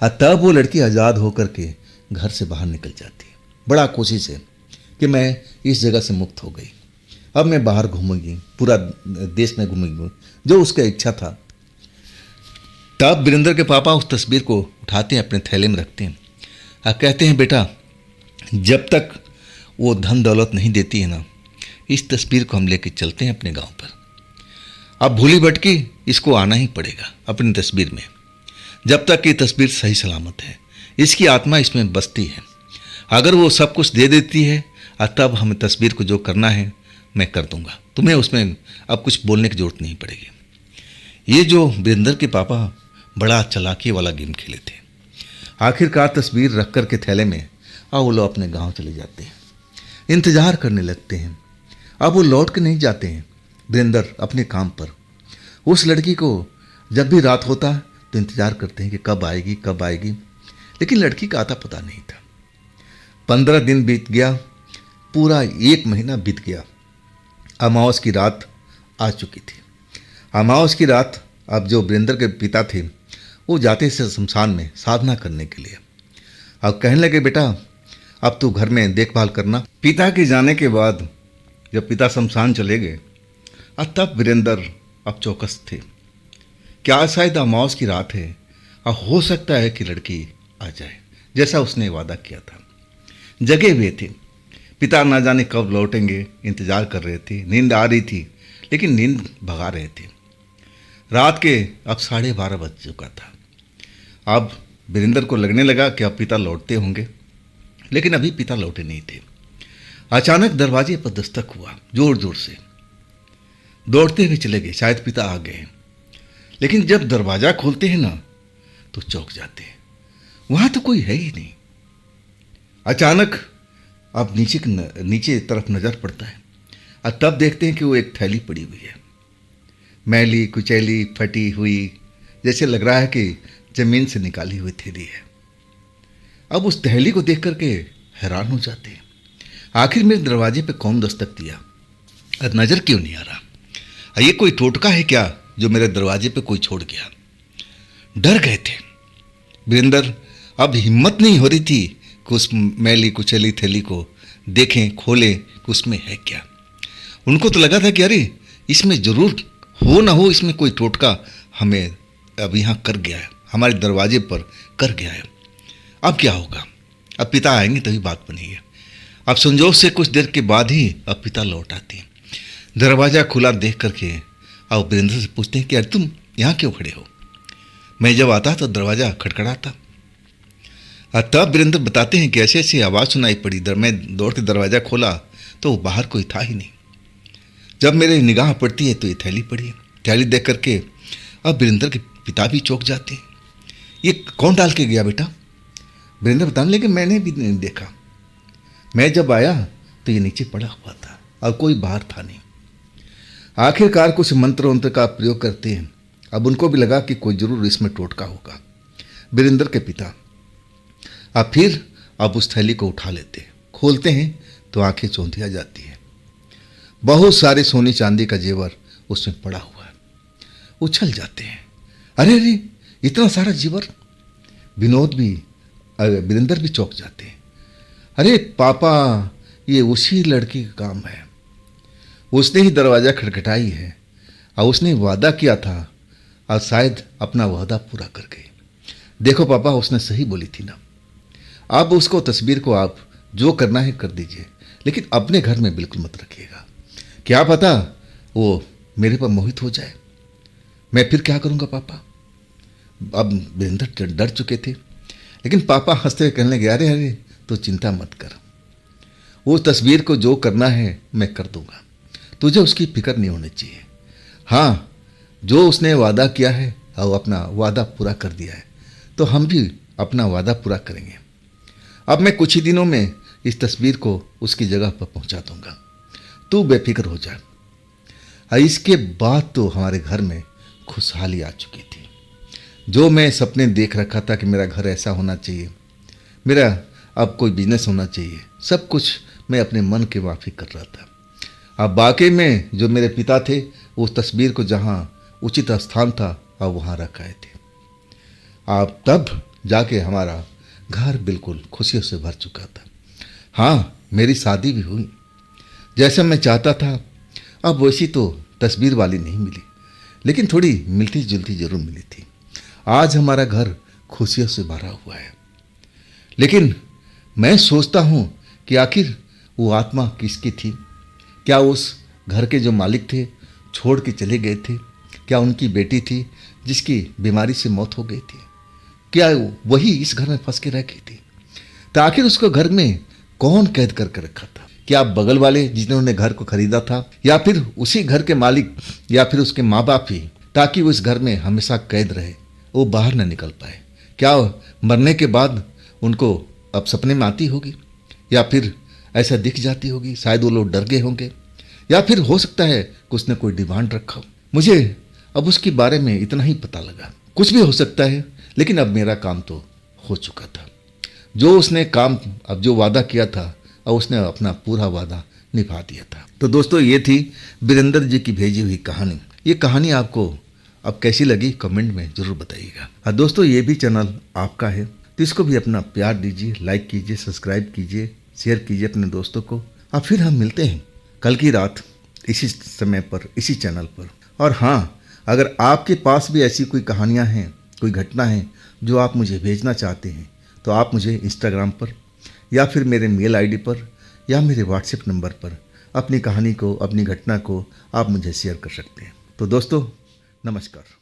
तब वो लड़की आज़ाद होकर के घर से बाहर निकल जाती है। बड़ा कोशिश है कि मैं इस जगह से मुक्त हो गई, अब मैं बाहर घूमूंगी, पूरा देश में घूमूंगी, जो उसका इच्छा था। तब वीरेंद्र के पापा उस तस्वीर को उठाते हैं, अपने थैले में रखते हैं और कहते हैं बेटा, जब तक वो धन दौलत नहीं देती है ना, इस तस्वीर को हम लेके चलते हैं अपने गांव पर। अब भूली भटकी इसको आना ही पड़ेगा अपनी तस्वीर में, जब तक ये तस्वीर सही सलामत है। इसकी आत्मा इसमें बसती है। अगर वो सब कुछ दे देती है तब हमें तस्वीर को जो करना है मैं कर दूंगा, तुम्हें उसमें अब कुछ बोलने की जरूरत नहीं पड़ेगी। ये जो वीरेंद्र के पापा बड़ा चालाकी वाला गेम खेले थे। आखिरकार तस्वीर रख कर के थैले में अब वो लोग अपने गांव चले जाते हैं, इंतज़ार करने लगते हैं। अब वो लौट के नहीं जाते हैं वीरेंद्र अपने काम पर। उस लड़की को जब भी रात होता है तो इंतज़ार करते हैं कि कब आएगी कब आएगी, लेकिन लड़की का आता पता नहीं था। 15 दिन बीत गया, पूरा 1 महीना बीत गया। अमावस की रात आ चुकी थी। अमावस की रात अब जो वीरेंद्र के पिता थे वो जाते से शमशान में साधना करने के लिए। अब कहने लगे बेटा अब तू घर में देखभाल करना। पिता के जाने के बाद जब पिता शमशान चले गए तब वीरेंद्र अब चौकस थे। क्या शायद अमावस की रात है और हो सकता है कि लड़की आ जाए जैसा उसने वादा किया था। जगे हुए थे, पिता ना जाने कब लौटेंगे इंतज़ार कर रहे थे। नींद आ रही थी लेकिन नींद भगा रहे थे। रात के अब 12:30 बज चुका था। अब वीरेंद्र को लगने लगा कि अब पिता लौटते होंगे, लेकिन अभी पिता लौटे नहीं थे। अचानक दरवाजे पर दस्तक हुआ, जोर जोर से। दौड़ते हुए चले गए, शायद पिता आ गए। लेकिन जब दरवाज़ा खोलते हैं ना तो चौंक जाते हैं, वहाँ तो कोई है ही नहीं। अचानक अब नीचे तरफ नज़र पड़ता है और तब देखते हैं कि वो एक थैली पड़ी हुई है, मैली कुचैली फटी हुई, जैसे लग रहा है कि ज़मीन से निकाली हुई थैली है। अब उस थैली को देख करके हैरान हो जाते हैं, आखिर मेरे दरवाजे पे कौन दस्तक दिया और नज़र क्यों नहीं आ रहा? ये कोई टोटका है क्या जो मेरे दरवाजे पे कोई छोड़ गया? डर गए थे वीरेंद्र। अब हिम्मत नहीं हो रही थी कि उस मैली कुचैली थैली को देखें, खोलें कि उसमें है क्या। उनको तो लगा था कि अरे इसमें ज़रूर हो ना हो, इसमें कोई टोटका हमें अब यहाँ कर गया है, हमारे दरवाजे पर कर गया है। अब क्या होगा? अब पिता आएंगे तभी बात बनेगी। अब संजोग से कुछ देर के बाद ही अब पिता लौट आते हैं। दरवाज़ा खुला देख करके अब वीरेंद्र से पूछते हैं कि अरे तुम यहाँ क्यों खड़े हो? मैं जब आता तो दरवाज़ा खटखड़ाता। और तब वीरेंद्र बताते हैं कि ऐसी ऐसी आवाज़ सुनाई पड़ी। मैं दौड़ते दरवाज़ा खोला तो बाहर कोई था ही नहीं। जब मेरी निगाह पड़ती है तो ये थैली पड़ी है। थैली देख करके अब वीरेंद्र के पिता भी चौंक जाते हैं। ये कौन डाल के गया बेटा? वीरेंद्र बताने लगे मैंने भी नहीं देखा, मैं जब आया तो ये नीचे पड़ा हुआ था और कोई बाहर था नहीं। आखिरकार कुछ मंत्र वंत्र का प्रयोग करते हैं। अब उनको भी लगा कि कोई जरूर इसमें टोटका होगा, वीरेंद्र के पिता। अब फिर अब उस थैली को उठा लेते हैं, खोलते हैं तो आंखें चौंधिया जाती हैं। बहुत सारे सोने चांदी का जेवर उसमें पड़ा हुआ है। उछल जाते हैं, अरे अरे इतना सारा जेवर। विनोद भी वीरेंद्र भी चौंक जाते हैं, अरे पापा ये उसी लड़की का काम है, उसने ही दरवाज़ा खटखटाई है और उसने वादा किया था और शायद अपना वादा पूरा कर गई। देखो पापा उसने सही बोली थी ना। आप उसको तस्वीर को आप जो करना है कर दीजिए, लेकिन अपने घर में बिल्कुल मत रखिएगा, क्या पता वो मेरे पर मोहित हो जाए। मैं फिर क्या करूँगा पापा? अब वीरेंद्र डर चुके थे, लेकिन पापा हंसते हुए कहने लगे अरे अरे तो चिंता मत कर, वो तस्वीर को जो करना है मैं कर दूंगा, तुझे उसकी फिक्र नहीं होनी चाहिए। हाँ जो उसने वादा किया है और अपना वादा पूरा कर दिया है तो हम भी अपना वादा पूरा करेंगे। अब मैं कुछ ही दिनों में इस तस्वीर को उसकी जगह पर पहुंचा दूंगा, तू बेफिक्र हो जा। इसके बाद तो हमारे घर में खुशहाली आ चुकी थी। जो मैं सपने देख रखा था कि मेरा घर ऐसा होना चाहिए, मेरा अब कोई बिजनेस होना चाहिए, सब कुछ मैं अपने मन के वाफिक कर रहा था। अब वाकई में जो मेरे पिता थे उस तस्वीर को जहाँ उचित स्थान था अब वहाँ रख आए थे। अब तब जाके हमारा घर बिल्कुल खुशियों से भर चुका था। हाँ मेरी शादी भी हुई जैसा मैं चाहता था। अब वैसी तो तस्वीर वाली नहीं मिली, लेकिन थोड़ी मिलती जुलती जरूर मिली थी। आज हमारा घर खुशियों से भरा हुआ है। लेकिन मैं सोचता हूँ कि आखिर वो आत्मा किसकी थी? क्या उस घर के जो मालिक थे छोड़ के चले गए थे? क्या उनकी बेटी थी जिसकी बीमारी से मौत हो गई थी? क्या वही इस घर में फंस के रह गई थी? तो आखिर उसको घर में कौन कैद करके रखा था? क्या बगल वाले जिन्होंने घर को खरीदा था, या फिर उसी घर के मालिक, या फिर उसके माँ बाप ही, ताकि वो इस घर में हमेशा कैद रहे, वो बाहर न निकल पाए? क्या मरने के बाद उनको अब सपने में आती होगी, या फिर ऐसा दिख जाती होगी? शायद वो लोग डर गए होंगे, या फिर हो सकता है कि उसने कोई डिमांड रखा हो। मुझे अब उसके बारे में इतना ही पता लगा, कुछ भी हो सकता है, लेकिन अब मेरा काम तो हो चुका था। जो उसने काम, अब जो वादा किया था, और उसने अपना पूरा वादा निभा दिया था। तो दोस्तों ये थी वीरेंद्र जी की भेजी हुई कहानी। ये कहानी आपको अब कैसी लगी कमेंट में ज़रूर बताइएगा। और दोस्तों ये भी चैनल आपका है तो इसको भी अपना प्यार दीजिए, लाइक कीजिए, सब्सक्राइब कीजिए, शेयर कीजिए अपने दोस्तों को। और फिर हम मिलते हैं कल की रात इसी समय पर, इसी चैनल पर। और हाँ, अगर आपके पास भी ऐसी कोई कहानियाँ हैं, कोई घटना है जो आप मुझे भेजना चाहते हैं, तो आप मुझे इंस्टाग्राम पर या फिर मेरे मेल आईडी पर या मेरे व्हाट्सएप नंबर पर अपनी कहानी को, अपनी घटना को आप मुझे शेयर कर सकते हैं। तो दोस्तों, नमस्कार।